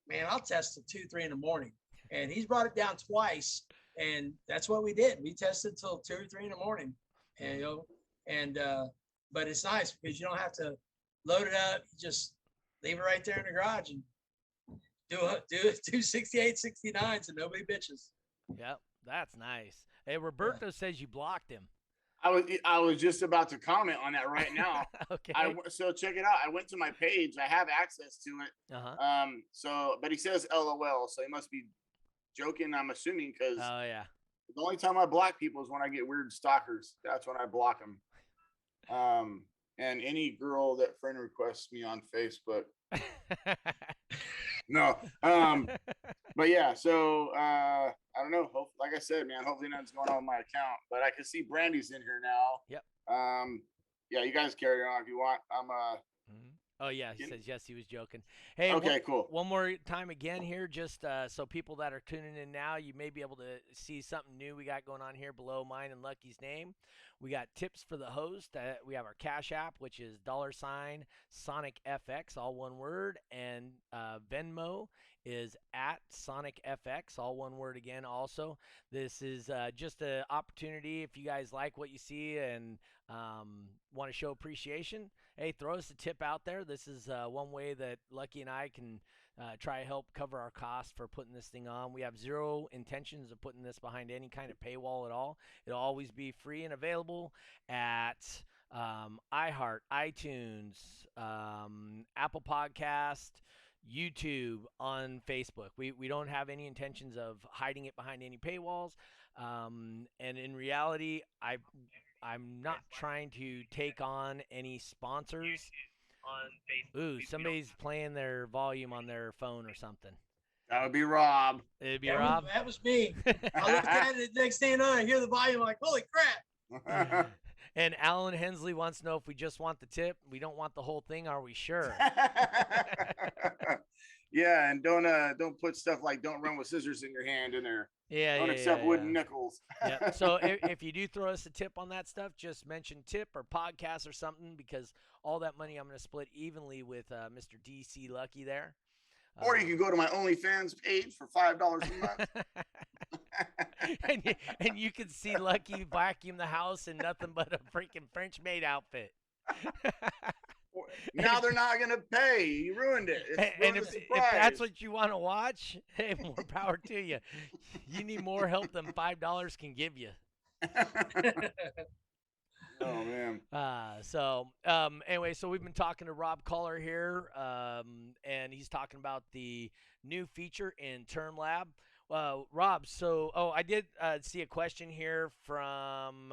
S4: man, I'll test till 2, 3 in the morning, and he's brought it down twice, and that's what we did. We tested till 2 or 3 in the morning, and but it's nice because you don't have to load it up. You just leave it right there in the garage and do 68, 69s, and nobody bitches.
S2: Yep, that's nice. Hey, Roberto says you blocked him.
S3: I was just about to comment on that right now.
S2: Okay.
S3: So check it out. I went to my page. I have access to it.
S2: Uh-huh.
S3: But he says LOL, so he must be joking. I'm assuming because
S2: oh yeah,
S3: the only time I block people is when I get weird stalkers. That's when I block them. And any girl that friend requests me on Facebook. No. But yeah, so I don't know. Like I said, man, hopefully nothing's going on with my account. But I can see Brandy's in here now.
S2: Yep.
S3: Yeah, you guys carry on if you want. I'm
S2: Oh yeah, he says yes, he was joking. Hey,
S3: okay, cool.
S2: One more time again here, just so people that are tuning in now, you may be able to see something new we got going on here below mine and Lucky's name. We got tips for the host. We have our Cash App, which is $SonicFX, all one word, and Venmo is at SonicFX, all one word again. Also, this is just an opportunity if you guys like what you see and want to show appreciation. Hey, throw us a tip out there. This is one way that Lucky and I can try to help cover our costs for putting this thing on. We have zero intentions of putting this behind any kind of paywall at all. It'll always be free and available at iHeart, iTunes, Apple Podcast, YouTube, on Facebook. We don't have any intentions of hiding it behind any paywalls. And in reality, I'm not trying to take on any sponsors. Ooh, somebody's playing their volume on their phone or something.
S3: That would be Rob.
S2: It'd be Rob?
S4: That was me. I looked at it the next day and I hear the volume like, holy crap.
S2: And Alan Hensley wants to know if we just want the tip. We don't want the whole thing. Are we sure?
S3: Yeah, and don't put stuff like don't run with scissors in your hand in there.
S2: Yeah,
S3: don't accept wooden nickels.
S2: Yeah. So if you do throw us a tip on that stuff, just mention tip or podcast or something, because all that money I'm going to split evenly with Mr. DC Lucky there.
S3: Or you can go to my OnlyFans page for $5 a month.
S2: and you can see Lucky vacuum the house in nothing but a freaking French maid outfit.
S3: Now they're not going to pay. You ruined it.
S2: And if that's what you want to watch, hey, more power to you. You need more help than $5 can give you.
S3: Oh, man.
S2: Anyway, so we've been talking to Rob Kollar here, and he's talking about the new feature in Termlab. Rob, I did see a question here from,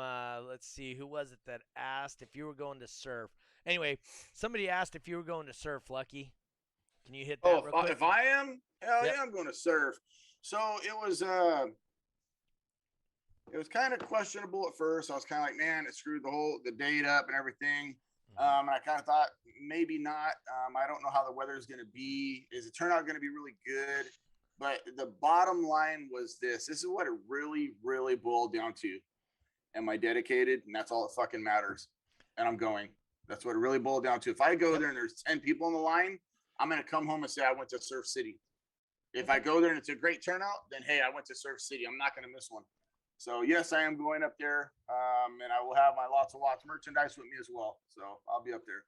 S2: let's see, who was it that asked if you were going to surf? Anyway, somebody asked if you were going to surf, Lucky. Can you hit that real quick?
S3: If I am? Hell yeah, I'm going to surf. So it was kind of questionable at first. I was kind of like, man, it screwed the date up and everything. And I kind of thought maybe not. I don't know how the weather is going to be. Is it turn out going to be really good? But the bottom line was this. This is what it really, really boiled down to. Am I dedicated? And that's all that fucking matters. And I'm going. That's what it really boiled down to. If I go there and there's 10 people on the line, I'm going to come home and say I went to Surf City. If I go there and it's a great turnout, then, hey, I went to Surf City. I'm not going to miss one. So, yes, I am going up there, and I will have my lots of watch merchandise with me as well. So, I'll be up there,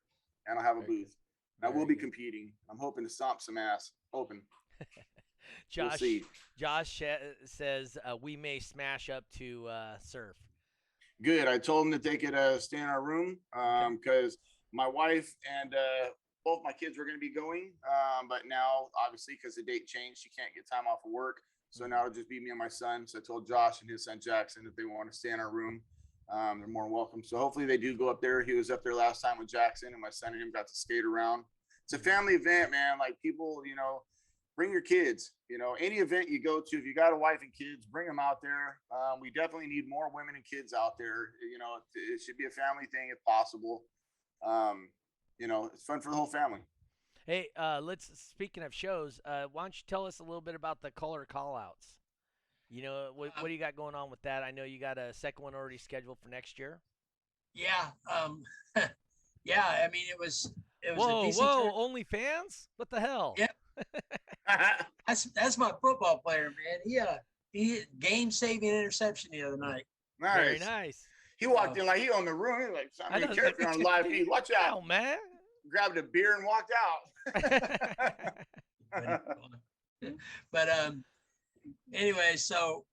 S3: and I'll have a booth. I will be competing. I'm hoping to stomp some ass. Hoping.
S2: Josh says we may smash up to surf.
S3: Good. I told them that they could stay in our room because my wife and both my kids were going to be going. But now, obviously, because the date changed, she can't get time off of work. So now it'll just be me and my son. So I told Josh and his son Jackson that they want to stay in our room. They're more than welcome. So hopefully they do go up there. He was up there last time with Jackson, and my son and him got to skate around. It's a family event, man. Like people, bring your kids. You know, any event you go to, if you got a wife and kids, bring them out there. We definitely need more women and kids out there. You know, it should be a family thing if possible. You know, it's fun for the whole family.
S2: Hey, speaking of shows, why don't you tell us a little bit about the Kollar call-outs? You know, what do you got going on with that? I know you got a second one already scheduled for next year.
S4: Yeah. Yeah. I mean, it was
S2: Whoa,
S4: a decent
S2: whoa,
S4: turn.
S2: OnlyFans? What the hell?
S4: Yep. That's my football player, man. He game saving interception the other night.
S3: Nice.
S2: Very nice.
S3: He walked in like he owned the room. He's like,
S2: I
S3: "Be
S2: know,
S3: careful
S2: like,
S3: on live feed. Watch out,
S2: man."
S3: Grabbed a beer and walked out.
S4: But anyway, so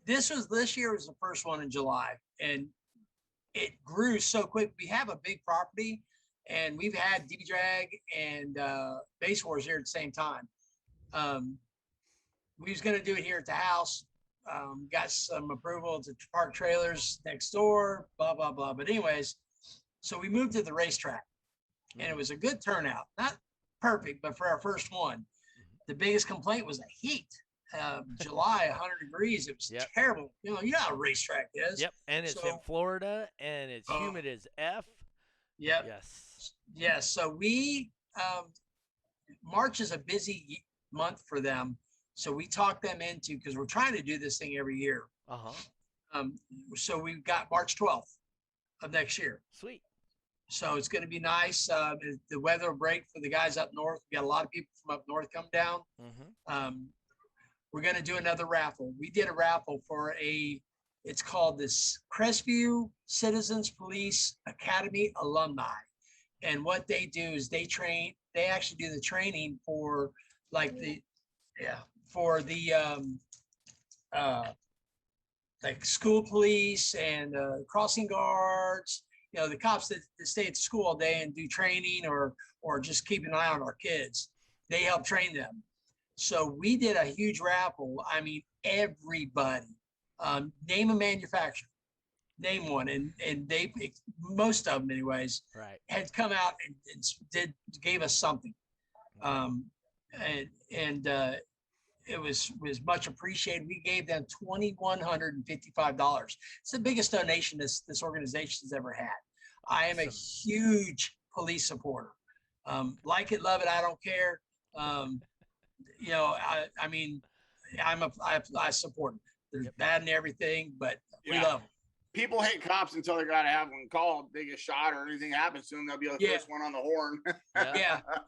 S4: this year was the first one in July, and it grew so quick. We have a big property, and we've had DB Drag and Base Wars here at the same time. We was going to do it here at the house. Got some approval to park trailers next door, blah, blah, blah. But anyways, so we moved to the racetrack, and it was a good turnout. Not perfect, but for our first one. The biggest complaint was the heat. July, 100 degrees. It was terrible. You know how a racetrack is.
S2: Yep, and it's in Florida, and it's humid as F.
S4: Yep. Yes. So we, March is a busy month for them. So we talked them into, because we're trying to do this thing every year. So we've got March 12th of next year.
S2: Sweet.
S4: So it's going to be nice. The weather will break for the guys up north. We got a lot of people from up north come down. We're going to do another raffle. We did a raffle for it's called this Crestview Citizens Police Academy Alumni. And what they do is they actually do the training for like like school police and crossing guards, you know, the cops that stay at school all day and do training or just keep an eye on our kids. They help train them. So we did a huge raffle. I mean, everybody, name a manufacturer, name one. And they, most of them anyways, had come out and gave us something. It was much appreciated. We gave them $2,155. It's the biggest donation this organization has ever had. I am a huge police supporter. Like it, love it, I don't care. You know, I mean, I support them. They're bad and everything, but we love them.
S3: People hate cops until they got to have one called. They get shot or anything happens to them, they'll be the first one on the horn.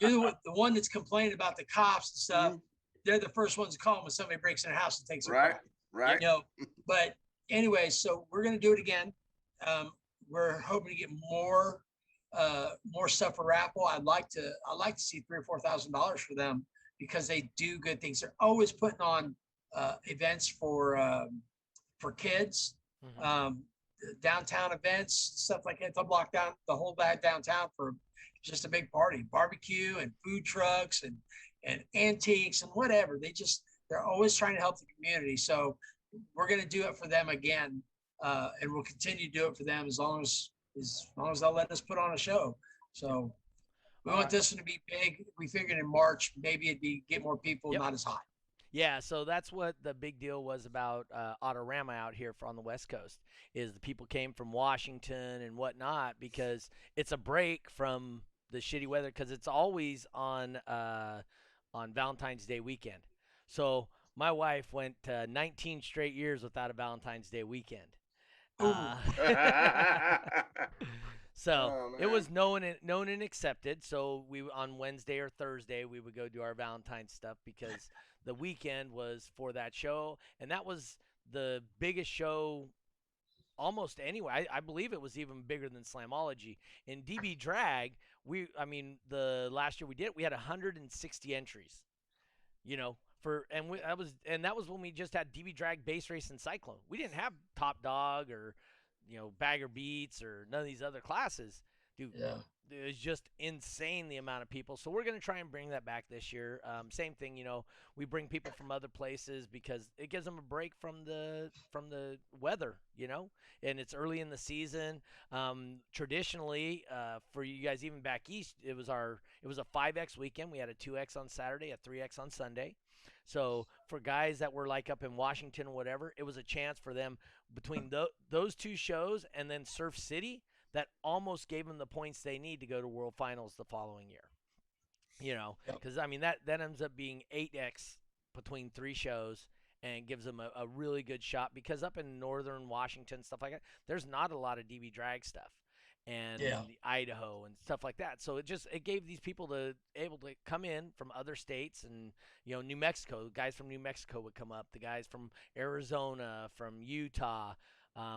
S4: You're the one that's complaining about the cops and stuff. They're the first ones to call them when somebody breaks in their house and takes their car.
S3: Right.
S4: You know, but anyway, so we're going to do it again. We're hoping to get more stuff for raffle. I'd like to see $3,000 or $4,000 for them because they do good things. They're always putting on events for kids, downtown events, stuff like that. They'll block down the whole downtown for just a big party, barbecue and food trucks and antiques and whatever. They're always trying to help the community. So we're going to do it for them again. And we'll continue to do it for them as long as they'll let us put on a show. So we want this one to be big. We figured in March, maybe get more people, not as hot.
S2: Yeah, so that's what the big deal was about Autorama out here on the West Coast, is the people came from Washington and whatnot because it's a break from the shitty weather because it's always on Valentine's Day weekend. So my wife went 19 straight years without a Valentine's Day weekend. So it was known and accepted. So we on Wednesday or Thursday we would go do our Valentine's stuff because the weekend was for that show, and that was the biggest show almost anyway. I believe it was even bigger than Slamology. In DB Drag, the last year we did, we had 160 entries. You know, that was when we just had DB Drag, Base Race, and Cyclone. We didn't have Top Dog or Bagger Beats or none of these other classes. Dude, it was just insane, the amount of people. So we're going to try and bring that back this year. Same thing, we bring people from other places because it gives them a break from the weather, and it's early in the season. Traditionally, for you guys even back east, it was a 5X weekend. We had a 2X on Saturday, a 3X on Sunday. So for guys that were like up in Washington or whatever, it was a chance for them between those two shows and then Surf City that almost gave them the points they need to go to World Finals the following year. Because, I mean, that ends up being 8X between 3 shows and gives them a really good shot because up in northern Washington, stuff like that, there's not a lot of DB drag stuff. And Idaho and stuff like that. So it gave these people able to come in from other states and, New Mexico. Guys from New Mexico would come up. The guys from Arizona, from Utah.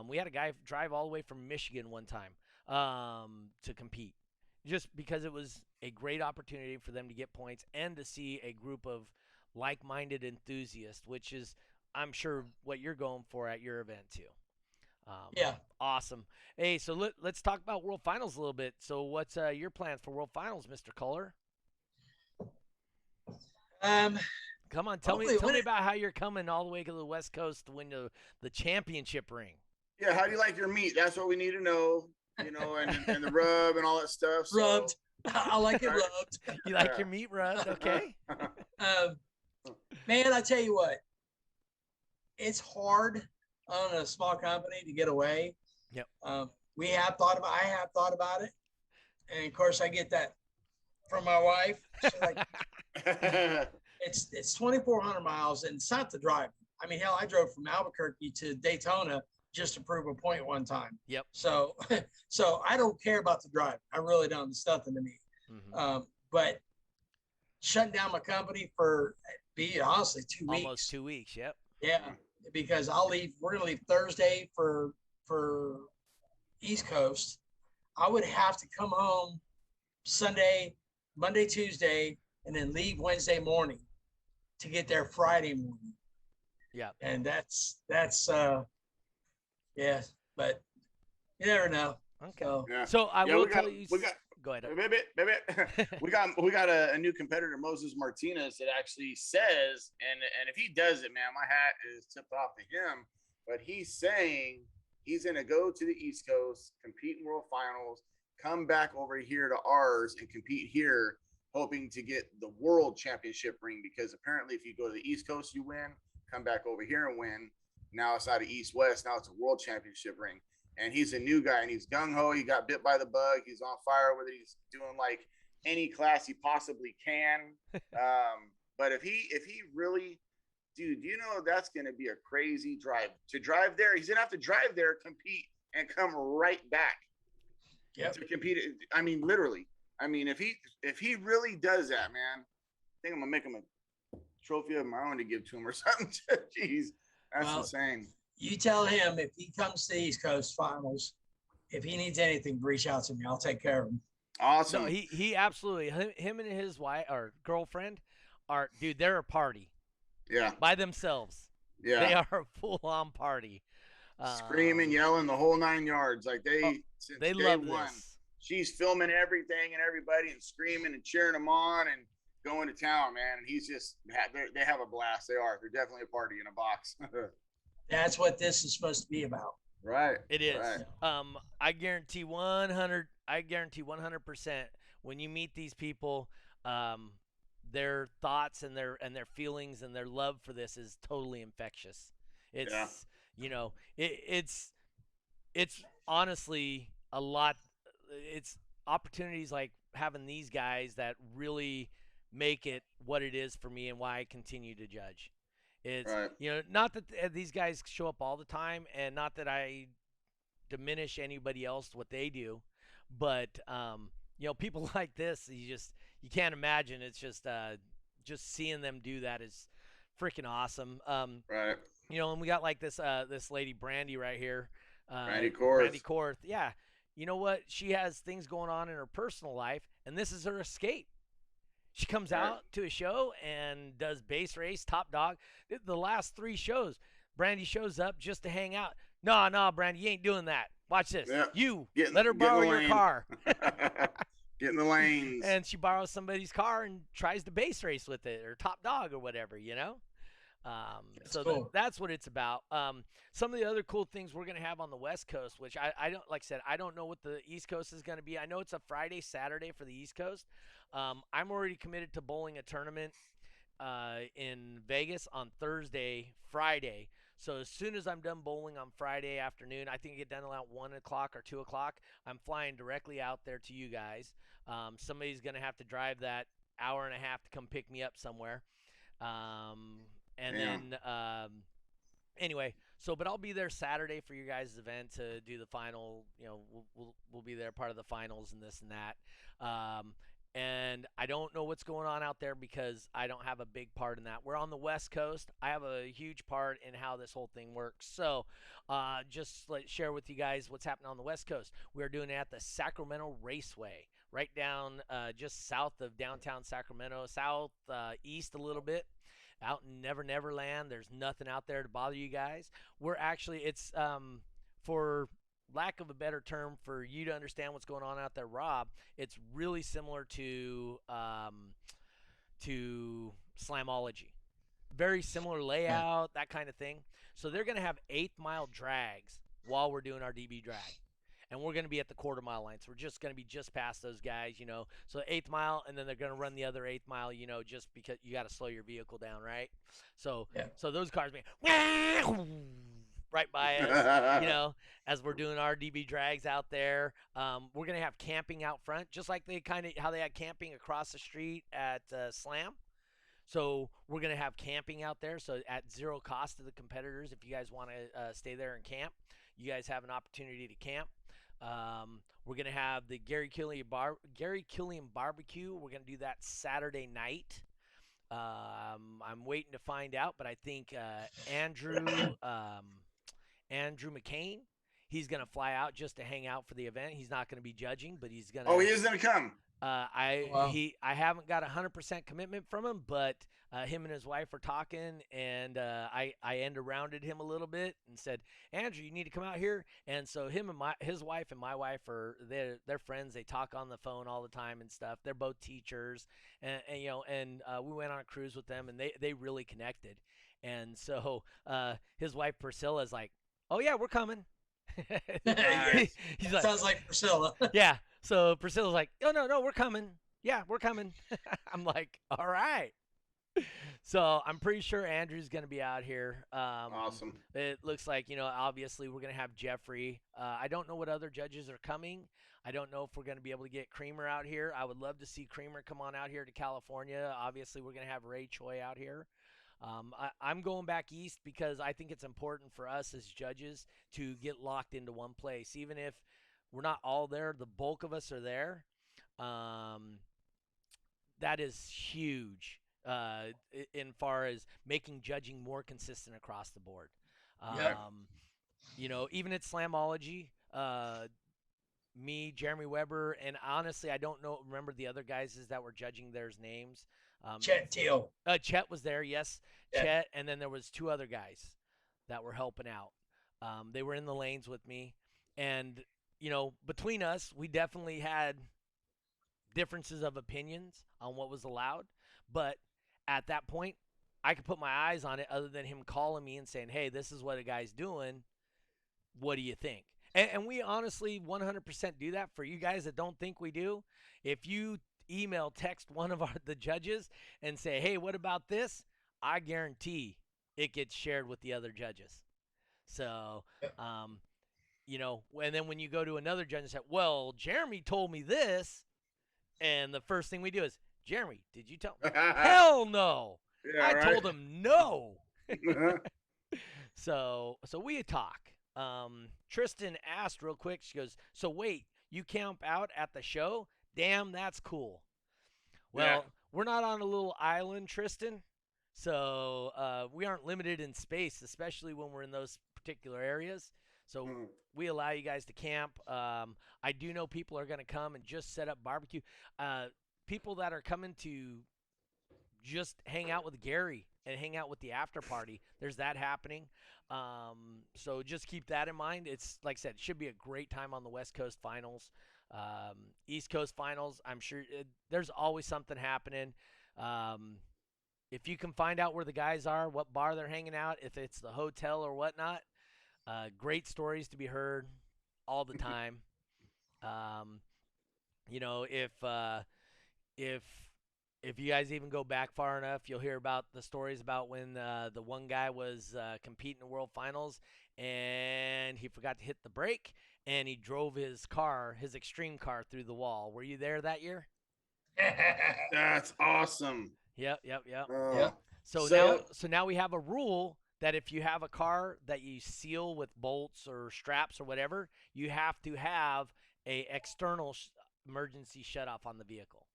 S2: We had a guy drive all the way from Michigan one time to compete, just because it was a great opportunity for them to get points and to see a group of like-minded enthusiasts, which is, I'm sure, what you're going for at your event too. Awesome. Hey, so let's talk about World Finals a little bit. So what's your plans for World Finals, Mr. Kollar? Come on, tell me about how you're coming all the way to the West Coast to win the championship ring.
S3: Yeah, how do you like your meat? That's what we need to know, and the rub and all that stuff. So.
S4: Rubbed. I like it rubbed.
S2: You like your meat rubbed, okay?
S4: Man, I tell you what, it's hard on a small company to get away.
S2: Yep.
S4: I have thought about it. And of course I get that from my wife. She's like, it's 2,400 miles and it's not the drive. I mean, hell, I drove from Albuquerque to Daytona just to prove a point one time.
S2: Yep.
S4: So I don't care about the drive. I really don't. It's nothing to me.
S2: Mm-hmm.
S4: But shutting down my company for, honestly, 2 weeks.
S2: Almost 2 weeks. Yep.
S4: Yeah. Because we're going to leave Thursday for East Coast. I would have to come home Sunday, Monday, Tuesday, and then leave Wednesday morning to get there Friday morning.
S2: Yeah.
S4: And that's but you never know.
S2: Okay.
S4: So
S2: I will tell you. Go ahead.
S3: We got a new competitor, Moses Martinez, that actually says, and if he does it, man, my hat is tipped off to him. But he's saying he's going to go to the East Coast, compete in World Finals, come back over here to ours and compete here, hoping to get the World Championship ring. Because apparently, if you go to the East Coast, you win. Come back over here and win. Now it's not an East-West. Now it's a World Championship ring. And he's a new guy, and he's gung-ho. He got bit by the bug. He's on fire with it. He's doing like any class he possibly can. But if he really, dude, that's going to be a crazy drive. To drive there, he's going to have to drive there, compete, and come right back.
S4: Yep.
S3: To compete. I mean, literally. I mean, if he really does that, man, I think I'm going to make him a trophy of my own to give to him or something. Jeez, that's insane.
S4: You tell him if he comes to the East Coast Finals, if he needs anything, reach out to me. I'll take care of him.
S3: Awesome.
S2: No, he absolutely. Him and his wife or girlfriend they're a party.
S3: Yeah.
S2: By themselves.
S3: Yeah.
S2: They are a full-on party.
S3: Screaming, yelling, the whole 9 yards. Like since
S2: they
S3: day
S2: love
S3: one,
S2: this.
S3: She's filming everything and everybody and screaming and cheering them on and going to town, man. And he's just they have a blast. They're definitely a party in a box.
S4: That's what this is supposed to be about.
S3: Right.
S2: It is.
S3: Right.
S2: I guarantee 100% when you meet these people, their thoughts and their feelings and their love for this is totally infectious. It's it's honestly a lot. It's opportunities like having these guys that really make it what it is for me and why I continue to judge. It's
S3: right.
S2: Not that these guys show up all the time, and not that I diminish anybody else what they do, but people like this, you can't imagine. It's just seeing them do that is freaking awesome.
S3: Right.
S2: And we got like this lady Brandy right here,
S3: Brandy Korth.
S2: Brandy Korth. Yeah. You know what? She has things going on in her personal life, and this is her escape. She comes out to a show and does base race, top dog. The last 3 shows, Brandy shows up just to hang out. No, Brandy, you ain't doing that. Watch this.
S3: Yeah.
S2: Let her borrow your car.
S3: Get in the lanes.
S2: And she borrows somebody's car and tries to base race with it, or top dog or whatever, you know. So
S4: cool.
S2: that's what it's about. Some of the other cool things we're going to have on the West Coast, which I don't, like I said, I don't know what the East Coast is going to be. I know it's a Friday, Saturday for the East Coast. I'm already committed to bowling a tournament in Vegas on Thursday, Friday. So as soon as I'm done bowling on Friday afternoon, I think I get done around 1 o'clock or 2 o'clock, I'm flying directly out there to you guys. Somebody's going to have to drive that hour and a half to come pick me up somewhere. And then anyway, but I'll be there Saturday for your guys' event to do the final. You know, we'll be there part of the finals and this and that. And I don't know what's going on out there because I don't have a big part in that. We're on the West Coast. I have a huge part in how this whole thing works. So just share with you guys what's happening on the West Coast. We're doing it at the Sacramento Raceway, right down just south of downtown Sacramento, east a little bit. Out in Never Land. There's nothing out there to bother you guys. We're actually, it's for lack of a better term for you to understand what's going on out there, Rob, it's really similar to Slamology. Very similar layout, that kind of thing. So they're going to have 8th mile drags while we're doing our DB drag. And we're going to be at the quarter mile line. So we're just going to be just past those guys, you know. So 8th mile, and then they're going to run the other 8th mile, you know, just because you got to slow your vehicle down, right? So so those cars be right by us, you know, as we're doing our DB drags out there. We're going to have camping out front, just like how they had camping across the street at Slam. So we're going to have camping out there. So at zero cost to the competitors, if you guys want to stay there and camp, you guys have an opportunity to camp. We're going to have the Gary Killian barbecue. We're going to do that Saturday night. I'm waiting to find out, but I think Andrew McCain, he's going to fly out just to hang out for the event. He's not going to be judging, but he's going to.
S3: Oh, he is going to come.
S2: I haven't got 100% commitment from him, but him and his wife are talking, and I end arounded him a little bit and said, Andrew, you need to come out here. And so his wife and my wife they're friends. They talk on the phone all the time and stuff. They're both teachers, and you know, and we went on a cruise with them, and they really connected. And so his wife Priscilla is like, oh yeah, we're coming.
S4: He's like, sounds like Priscilla.
S2: Yeah. So Priscilla's like, oh, no, we're coming. Yeah, we're coming. I'm like, all right. So I'm pretty sure Andrew's going to be out here.
S3: Awesome.
S2: It looks like, you know, obviously we're going to have Jeffrey. I don't know what other judges are coming. I don't know if we're going to be able to get Creamer out here. I would love to see Creamer come on out here to California. Obviously, we're going to have Ray Choi out here. I'm going back east because I think it's important for us as judges to get locked into one place. Even if we're not all there, the bulk of us are there. That is huge in far as making judging more consistent across the board. You know, even at Slamology, me, Jeremy Weber, and honestly, I don't remember the other guys that were judging their names.
S4: Chet Teal.
S2: Chet was there, yes. Yeah. Chet, and then there was 2 other guys that were helping out. They were in the lanes with me, and you know, between us, we definitely had differences of opinions on what was allowed. But at that point, I could put my eyes on it other than him calling me and saying, hey, this is what a guy's doing. What do you think? And we honestly 100% do that for you guys that don't think we do. If you text one of the judges and say, hey, what about this? I guarantee it gets shared with the other judges. So, you know, and then when you go to another judge and say, well, Jeremy told me this, and the first thing we do is, Jeremy, did you tell me? Hell no. Yeah, I told him no. So we talk. Tristan asked real quick, she goes, so wait, you camp out at the show? Damn, that's cool. Well, we're not on a little island, Tristan. So we aren't limited in space, especially when we're in those particular areas. So we allow you guys to camp. I do know people are going to come and just set up barbecue. People that are coming to just hang out with Gary and hang out with the after party, there's that happening. So just keep that in mind. It's like I said, it should be a great time on the West Coast Finals. East Coast finals. I'm sure there's always something happening. If you can find out where the guys are, what bar they're hanging out, if it's the hotel or whatnot, great stories to be heard all the time. You know, if if you guys even go back far enough, you'll hear about the stories about when the one guy was competing in the World Finals and he forgot to hit the brake and he drove his car, his extreme car, through the wall. Were you there that year?
S3: That's awesome.
S2: Yep.
S4: Yep.
S2: So now we have a rule that if you have a car that you seal with bolts or straps or whatever, you have to have a external emergency shutoff on the vehicle.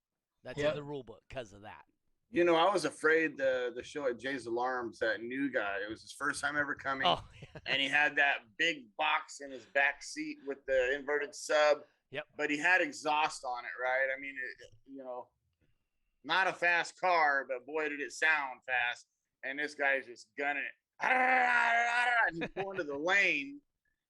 S2: That's in the rule book because of that.
S3: You know, I was afraid the show at Jay's Alarms, that new guy, it was his first time ever coming.
S2: Oh,
S3: and he had that big box in his back seat with the inverted sub.
S2: Yep.
S3: But he had exhaust on it, right? I mean, you know, not a fast car, but boy, did it sound fast. And this guy's just gunning it. And he's going to the lane,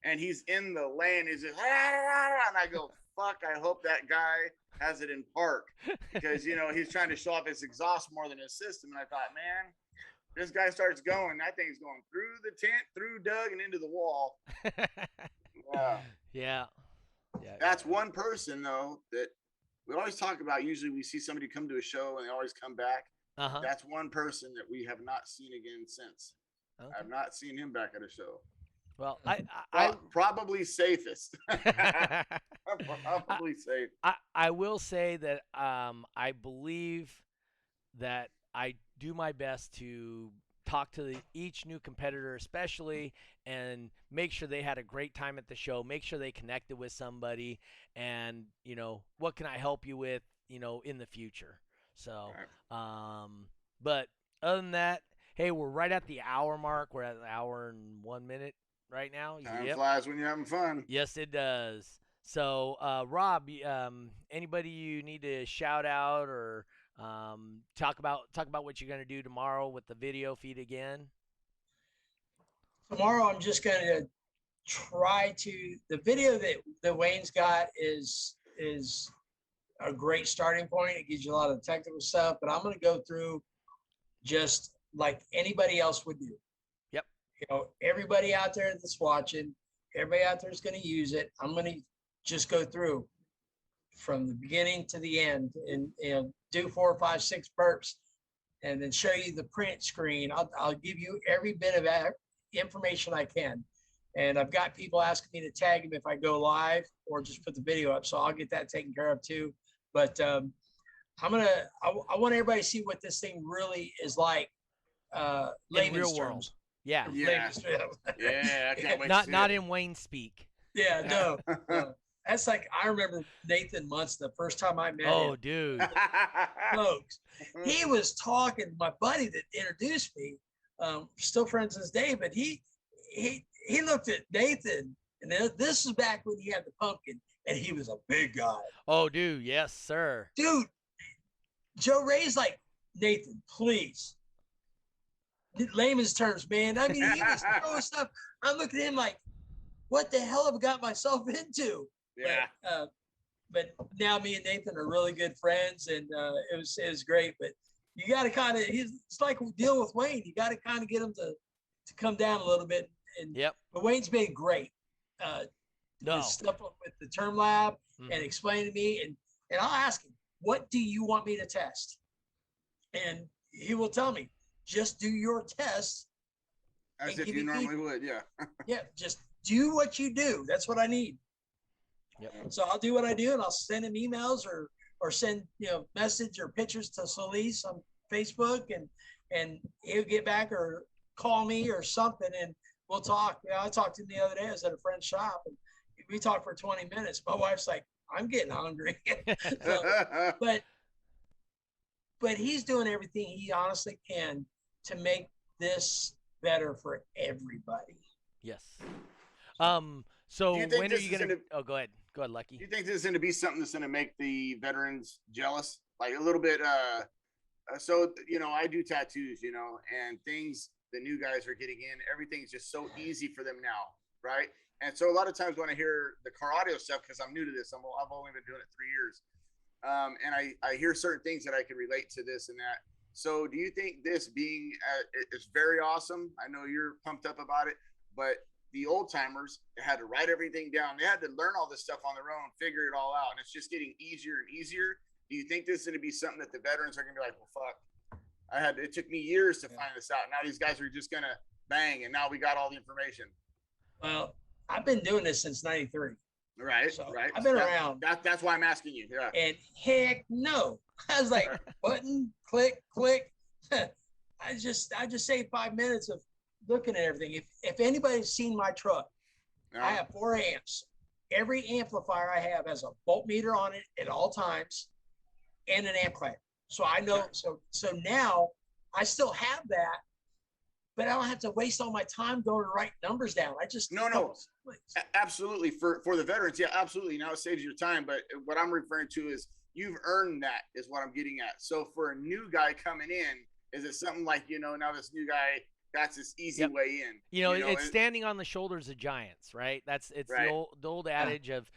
S3: and he's in the lane. He's just, and I go, fuck, I hope that guy has it in park, because, you know, he's trying to show off his exhaust more than his system. And I thought, man, this guy starts going, that thing's going through the tent, through Doug, and into the wall.
S2: Yeah.
S3: That's one person, though, that we always talk about. Usually we see somebody come to a show and they always come back. That's one person that we have not seen again since. Okay. I've not seen him back at a show.
S2: Well,
S3: probably safest. Probably safe.
S2: I will say that I believe that I do my best to talk to each new competitor, especially, and make sure they had a great time at the show, make sure they connected with somebody, and, you know, what can I help you with, you know, in the future. So, but other than that, hey, we're right at the hour mark. We're at an hour and 1 minute right now.
S3: Time flies when you're having fun.
S2: Yes, it does. So, Rob, anybody you need to shout out or talk about what you're going to do tomorrow with the video feed again?
S4: Tomorrow, I'm just going to try to. The video that Wayne's got is a great starting point. It gives you a lot of technical stuff, but I'm going to go through just like anybody else would do.
S2: Yep.
S4: You know, everybody out there that's watching, everybody out there is going to use it. I'm going to just go through from the beginning to the end and do 4, 5, 6 burps and then show you the print screen. I'll give you every bit of information I can. And I've got people asking me to tag them if I go live or just put the video up. So I'll get that taken care of too. But I want everybody to see what this thing really is like.
S2: In real world. Yeah.
S3: Yeah. I can't wait
S2: not in Wayne speak.
S4: Yeah, no. That's like, I remember Nathan Munson the first time I met him.
S2: Oh, dude.
S4: Folks, he was talking, my buddy that introduced me, still friends to this day, but he looked at Nathan, and this is back when he had the pumpkin, and he was a big guy.
S2: Oh, dude, yes, sir.
S4: Dude, Joe Ray's like, Nathan, please. Layman's terms, man. I mean, he was throwing stuff. I'm looking at him like, what the hell have I got myself into?
S3: Yeah.
S4: But now me and Nathan are really good friends, and it was great. But you got to kind of, it's like we deal with Wayne. You got to kind of get him to come down a little bit. And But Wayne's been great. His stuff with the Termlab and explain to me, and I'll ask him, what do you want me to test? And he will tell me, just do your test.
S3: As if you normally would, yeah.
S4: Yeah, just do what you do. That's what I need.
S2: Yep.
S4: So I'll do what I do, and I'll send him emails or send message or pictures to Solis on Facebook, and he'll get back or call me or something, and we'll talk. I talked to him the other day. I was at a friend's shop, and we talked for 20 minutes. My wife's like, I'm getting hungry. But he's doing everything he honestly can to make this better for everybody.
S2: Yes. So when are you gonna? Oh, go ahead, Lucky.
S3: Do you think this is gonna be something that's gonna make the veterans jealous, like a little bit? So I do tattoos, and things the new guys are getting in. Everything's just so easy for them now, right? And so a lot of times when I hear the car audio stuff, because I'm new to this, I've only been doing it 3 years, and I hear certain things that I can relate to this and that. So do you think this being is very awesome? I know you're pumped up about it, but the old timers had to write everything down. They had to learn all this stuff on their own, figure it all out, and it's just getting easier and easier. Do you think this is going to be something that the veterans are going to be like, well, fuck, it took me years to find this out. Now these guys are just going to bang, and now we got all the information.
S4: Well, I've been doing this since '93.
S3: Right,
S4: so
S3: right.
S4: I've been around.
S3: That's why I'm asking you. Yeah.
S4: And heck no. I was like, button, click, click. I just saved 5 minutes of looking at everything. If anybody's seen my truck, I have 4 amps. Every amplifier I have has a voltmeter on it at all times and an amp clamp. So I know, so now I still have that, but I don't have to waste all my time going to write numbers down. I just
S3: absolutely for the veterans, yeah, absolutely. Now it saves your time, but what I'm referring to is you've earned that is what I'm getting at. So for a new guy coming in, is it something like, now this new guy got this easy way in?
S2: It's standing on the shoulders of giants, right? It's right. the old adage of,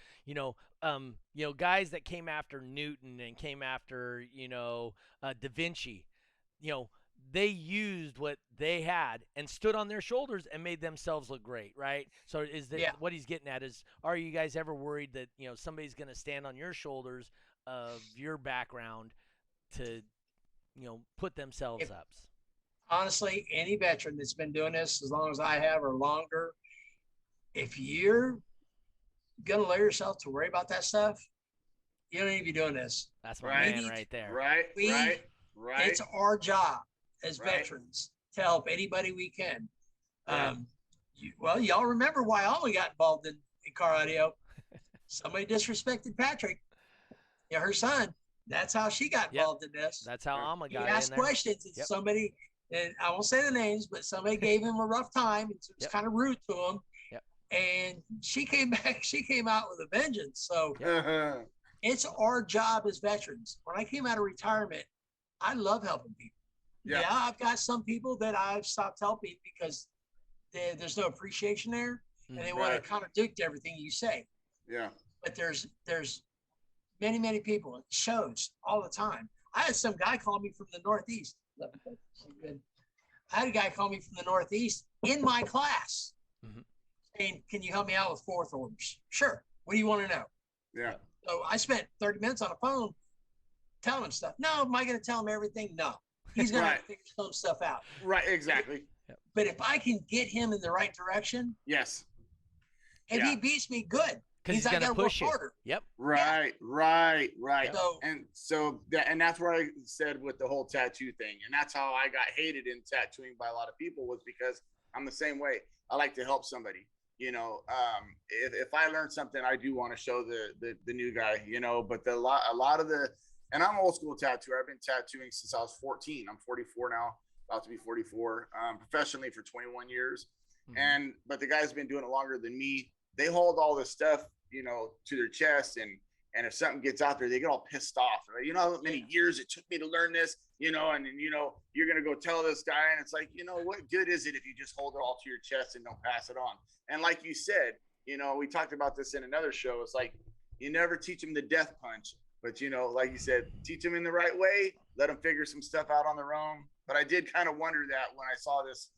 S2: guys that came after Newton and came after, Da Vinci, they used what they had and stood on their shoulders and made themselves look great, right? So is that what he's getting at is, are you guys ever worried that, somebody's going to stand on your shoulders of your background to, put themselves up?
S4: Honestly, any veteran that's been doing this as long as I have or longer, if you're going to allow yourself to worry about that stuff, you don't need to be doing this.
S2: That's my man right there.
S3: Right.
S4: It's our job as veterans to help anybody we can. Y'all remember why Alma got involved in car audio. Somebody disrespected Patrick, her son. That's how she got involved in this.
S2: That's how Alma got in there.
S4: He asked questions, and somebody, and I won't say the names, but somebody gave him a rough time. And it was kind of rude to him. And she came back. She came out with a vengeance. So it's our job as veterans. When I came out of retirement, I love helping people. Yeah, I've got some people that I've stopped helping because there's no appreciation there, and they want to contradict everything you say.
S3: Yeah.
S4: But there's many people. It shows all the time. I had some guy call me from the Northeast. I had a guy call me from the Northeast in my class saying, "Can you help me out with fourth orders?" Sure. What do you want to know?
S3: Yeah.
S4: So I spent 30 minutes on the phone telling him stuff. No, am I going to tell him everything? No. He's going to figure some stuff out.
S3: Right, exactly.
S4: But if I can get him in the right direction,
S3: yes.
S4: If he beats me, good.
S2: Because he's going to push you.
S4: Harder.
S2: Yep.
S3: Right. So, and that's where I said with the whole tattoo thing, and that's how I got hated in tattooing by a lot of people, was because I'm the same way. I like to help somebody. If I learn something, I do want to show the new guy. But a lot of the, and I'm an old school tattooer. I've been tattooing since I was 14. I'm 44 now, about to be 44. Professionally for 21 years, but the guys have been doing it longer than me. They hold all this stuff, to their chest, and if something gets out there, they get all pissed off. Right? You know how many years it took me to learn this, and then you're gonna go tell this guy, and it's like, what good is it if you just hold it all to your chest and don't pass it on? And like you said, we talked about this in another show. It's like you never teach them the death punch, but like you said, teach them in the right way. Let them figure some stuff out on their own. But I did kind of wonder that when I saw this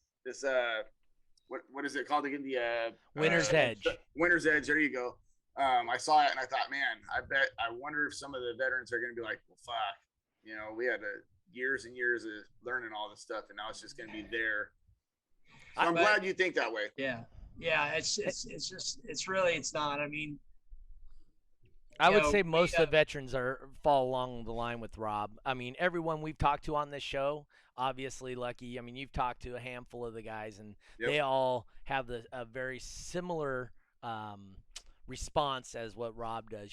S3: what is it called again? The
S2: Winner's Edge.
S3: Winner's Edge. There you go. I saw it and I thought, man, I wonder if some of the veterans are going to be like, well, fuck, we had years and years of learning all this stuff, and now it's just going to be there. So I'm glad you think that way.
S4: Yeah. It's not. I mean,
S2: I would say most of the veterans fall along the line with Rob. I mean, everyone we've talked to on this show, obviously, Lucky. I mean, you've talked to a handful of the guys, and they all have a very similar response as what Rob does.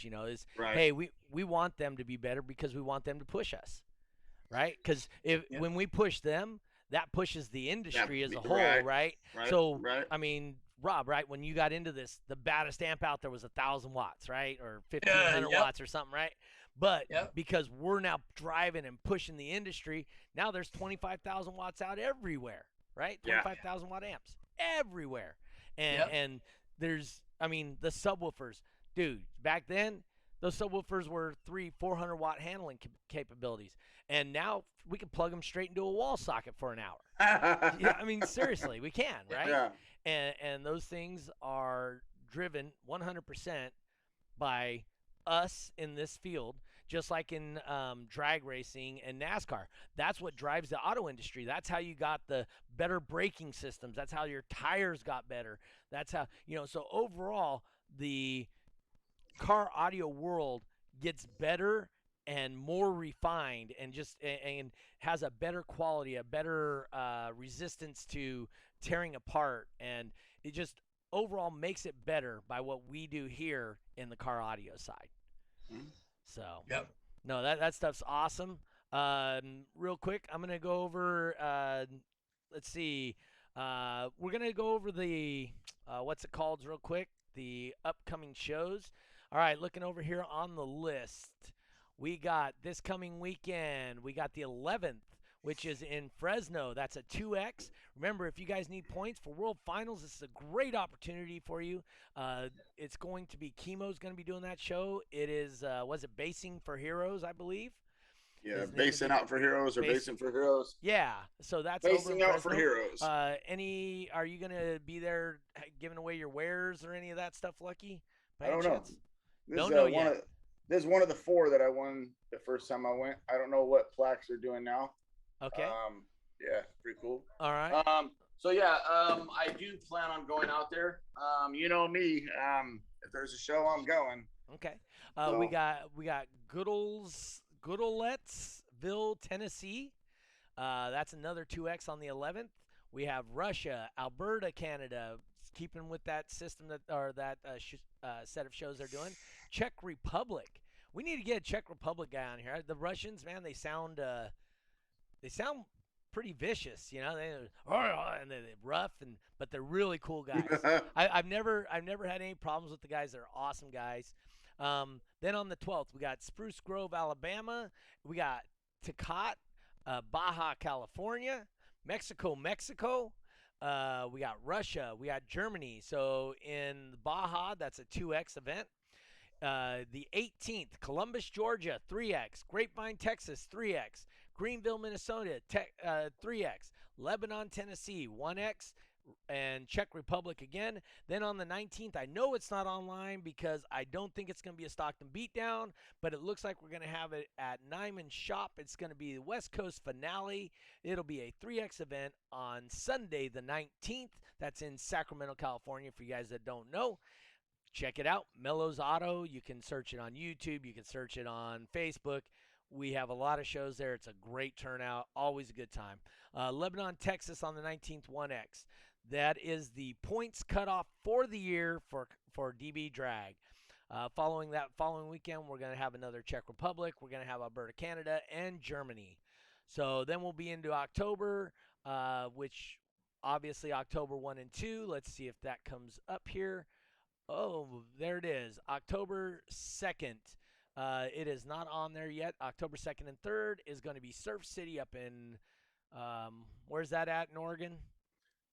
S2: Hey, we want them to be better because we want them to push us, right? Because when we push them, that pushes the industry as a whole, right? So, I mean, Rob, right, when you got into this, the baddest amp out there was 1,000 watts, right? Or 1,500 watts or something, right? But because we're now driving and pushing the industry, now there's 25,000 watts out everywhere, right? 25,000 watt amps everywhere. And I mean, the subwoofers, dude. Back then, those subwoofers were 400 watt handling capabilities, and now we can plug them straight into a wall socket for an hour. Yeah, I mean, seriously, we can, right?
S3: Yeah.
S2: And those things are driven 100% by us in this field, just like in drag racing and NASCAR. That's what drives the auto industry. That's how you got the better braking systems. That's how your tires got better. That's how, so overall, the car audio world gets better and more refined and and has a better quality, a better resistance to tearing apart, and it just overall makes it better by what we do here in the car audio side. So
S4: Yep.
S2: no, that stuff's awesome. Real quick, I'm gonna go over. Let's see. We're gonna go over the what's it called real quick. The upcoming shows. All right, looking over here on the list, we got this coming weekend. We got the 11th, which is in Fresno. That's a 2X. Remember, if you guys need points for World Finals, this is a great opportunity for you. It's going to be Chemo's going to be doing that show. It is, was it Basing for Heroes, I believe?
S3: Yeah, basing out for heroes or basing for heroes.
S2: Yeah, so that's
S3: basing
S2: over in
S3: out for
S2: Fresno.
S3: heroes.
S2: Are you going to be there giving away your wares or any of that stuff, Lucky?
S3: I don't know.
S2: Don't know yet.
S3: This is one of the 4 that I won the first time I went. I don't know what plaques they're doing now.
S2: Okay.
S3: Yeah, pretty cool.
S2: All right.
S3: So yeah, I do plan on going out there. You know me. If there's a show, I'm going.
S2: Okay. We got Goodlettsville, Tennessee. That's another 2X on the 11th. We have Russia, Alberta, Canada, keeping with that system that set of shows they're doing. Czech Republic. We need to get a Czech Republic guy on here. The Russians, man, they sound pretty vicious, and they're rough, but they're really cool guys. I've never had any problems with the guys. They're awesome guys. Then on the 12th, we got Spruce Grove, Alabama. We got Tecate, Baja California, Mexico. We got Russia. We got Germany. So in Baja, that's a 2X event. The 18th, Columbus, Georgia, 3X. Grapevine, Texas, 3X. Greenville, Minnesota, 3X. Lebanon, Tennessee, 1X. And Czech Republic again. Then on the 19th, I know it's not online because I don't think it's going to be a Stockton beatdown, but it looks like we're going to have it at Nyman Shop. It's going to be the West Coast finale. It'll be a 3X event on Sunday the 19th. That's in Sacramento, California, for you guys that don't know. Check it out, Mellows Auto. You can search it on YouTube. You can search it on Facebook. We have a lot of shows there. It's a great turnout. Always a good time. Lebanon, Texas on the 19th, 1X. That is the points cutoff for the year for DB Drag. Following weekend, we're going to have another Czech Republic. We're going to have Alberta, Canada, and Germany. So then we'll be into October, which obviously October 1 and 2. Let's see if that comes up here. Oh, there it is. October 2nd. It is not on there yet. October 2nd and 3rd is going to be Surf City up in, where's that at in Oregon?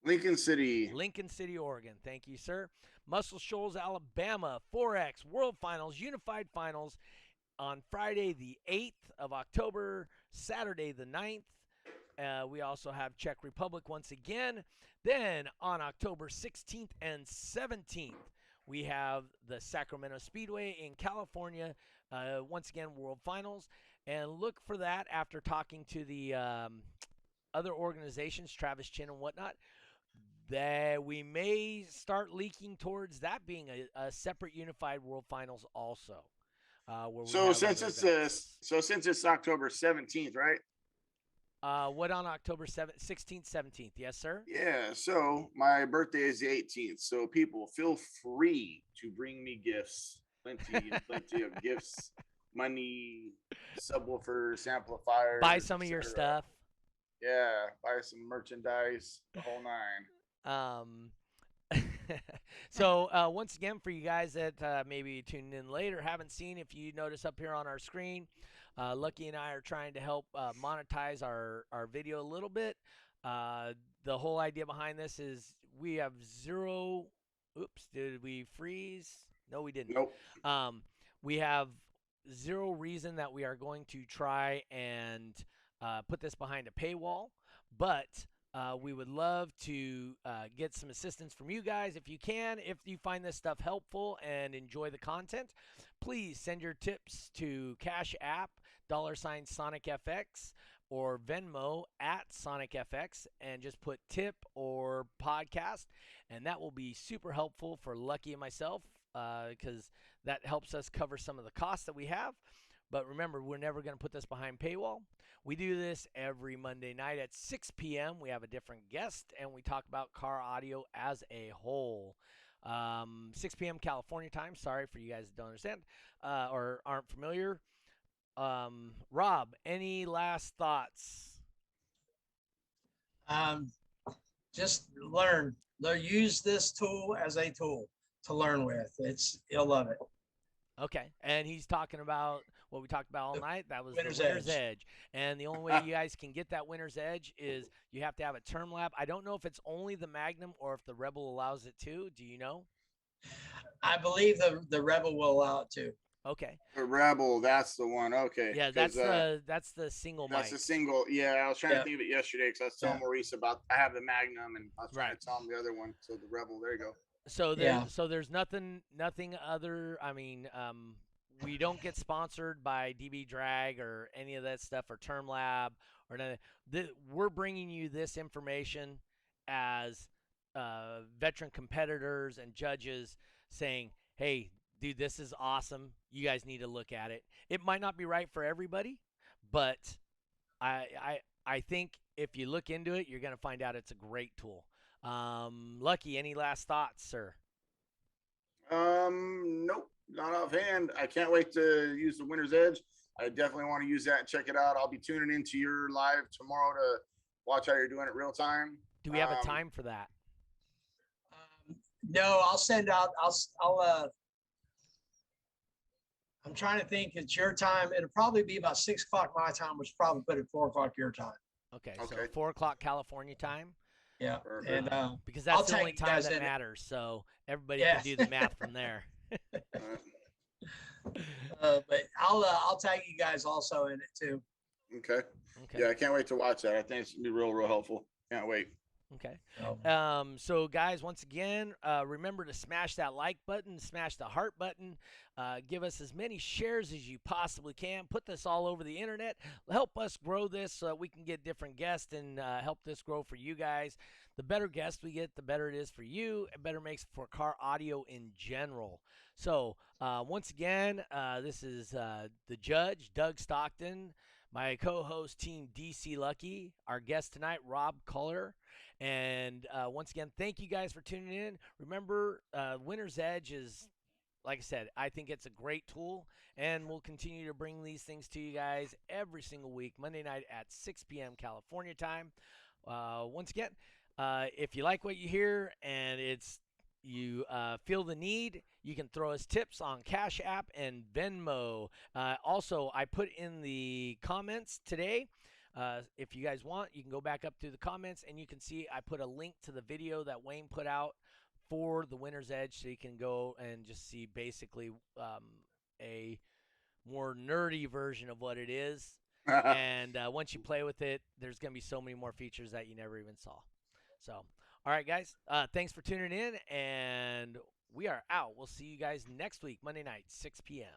S3: Lincoln City,
S2: Oregon. Thank you, sir. Muscle Shoals, Alabama, 4X World Finals, Unified Finals on Friday the 8th of October, Saturday the 9th. We also have Czech Republic once again. Then on October 16th and 17th, we have the Sacramento Speedway in California, once again, World Finals. And look for that after talking to the other organizations, Travis Chin and whatnot, that we may start leaking towards that being a separate unified World Finals also.
S3: Since it's October 17th, right?
S2: What on October 16th, 17th? Yes, sir.
S3: Yeah. So my birthday is the 18th. So people feel free to bring me gifts. Plenty of gifts, money, subwoofers, amplifiers.
S2: Buy some of your stuff.
S3: Yeah. Buy some merchandise, the whole 9.
S2: So once again, for you guys that maybe tuned in later, haven't seen, if you notice up here on our screen, Lucky and I are trying to help monetize our video a little bit. The whole idea behind this is we have zero Oops, did we freeze? No, we didn't.
S3: Nope.
S2: We have zero reason that we are going to try and put this behind a paywall, but we would love to get some assistance from you guys if you can. If you find this stuff helpful and enjoy the content, please send your tips to Cash App, $SonicFX, or Venmo at SonicFX, and just put tip or podcast, and that will be super helpful for Lucky and myself because that helps us cover some of the costs that we have. But remember, we're never going to put this behind paywall. We do this every Monday night at 6 p.m. We have a different guest, and we talk about car audio as a whole. 6 p.m. California time. Sorry for you guys that don't understand or aren't familiar. Rob, any last thoughts?
S4: Just learn. Use this tool as a tool to learn with. You'll love it.
S2: Okay, and he's talking about what we talked about all night. That was
S4: Winner's
S2: the Winner's Edge. And the only way you guys can get that Winner's Edge is you have to have a Termlab. I don't know if it's only the Magnum or if the Rebel allows it too. Do you know?
S4: I believe the Rebel will allow it too.
S2: Okay.
S3: The Rebel, that's the one. Okay.
S2: Yeah, that's the single mic.
S3: That's the single. Yeah, I was trying to think of it yesterday because I was telling Maurice about I have the Magnum and I was trying to tell him the other one. So the Rebel, there you go.
S2: So there's nothing other. I mean, we don't get sponsored by DB Drag or any of that stuff or Termlab or none. We're bringing you this information as veteran competitors and judges saying, "Hey, dude, this is awesome. You guys need to look at it." It might not be right for everybody, but I think if you look into it, you're going to find out it's a great tool. Lucky, any last thoughts, sir?
S3: Nope, not offhand. I can't wait to use the Winner's Edge. I definitely want to use that and check it out. I'll be tuning into your live tomorrow to watch how you're doing it real time.
S2: Do we have a time for that?
S4: No, I'll send out. I'm trying to think. It's your time. It'll probably be about 6 o'clock my time, which probably put it 4 o'clock your time.
S2: Okay. So 4 o'clock California time.
S4: Yeah, and
S2: because that's the only time that matters. So everybody can do the math from there.
S4: But I'll tag you guys also in it too.
S3: Okay. Yeah, I can't wait to watch that. I think it's gonna be real helpful. Can't wait.
S2: Okay. So guys, once again, remember to smash that like button, smash the heart button, give us as many shares as you possibly can. Put this all over the internet. Help us grow this so that we can get different guests and help this grow for you guys. The better guests we get, the better it is for you. It better makes for car audio in general. So once again, this is the judge, Doug Stockton, my co-host team, DC Lucky, our guest tonight, Rob Kollar. And once again, thank you guys for tuning in. Remember, Winner's Edge is, like I said, I think it's a great tool, and we'll continue to bring these things to you guys every single week, Monday night at 6 p.m. California time. Once again, if you like what you hear and you feel the need, you can throw us tips on Cash App and Venmo. Also, I put in the comments today, if you guys want, you can go back up through the comments and you can see I put a link to the video that Wayne put out for the Winner's Edge, so you can go and just see basically a more nerdy version of what it is. And once you play with it, there's going to be so many more features that you never even saw. So, all right, guys, thanks for tuning in, and we are out. We'll see you guys next week, Monday night, 6 p.m.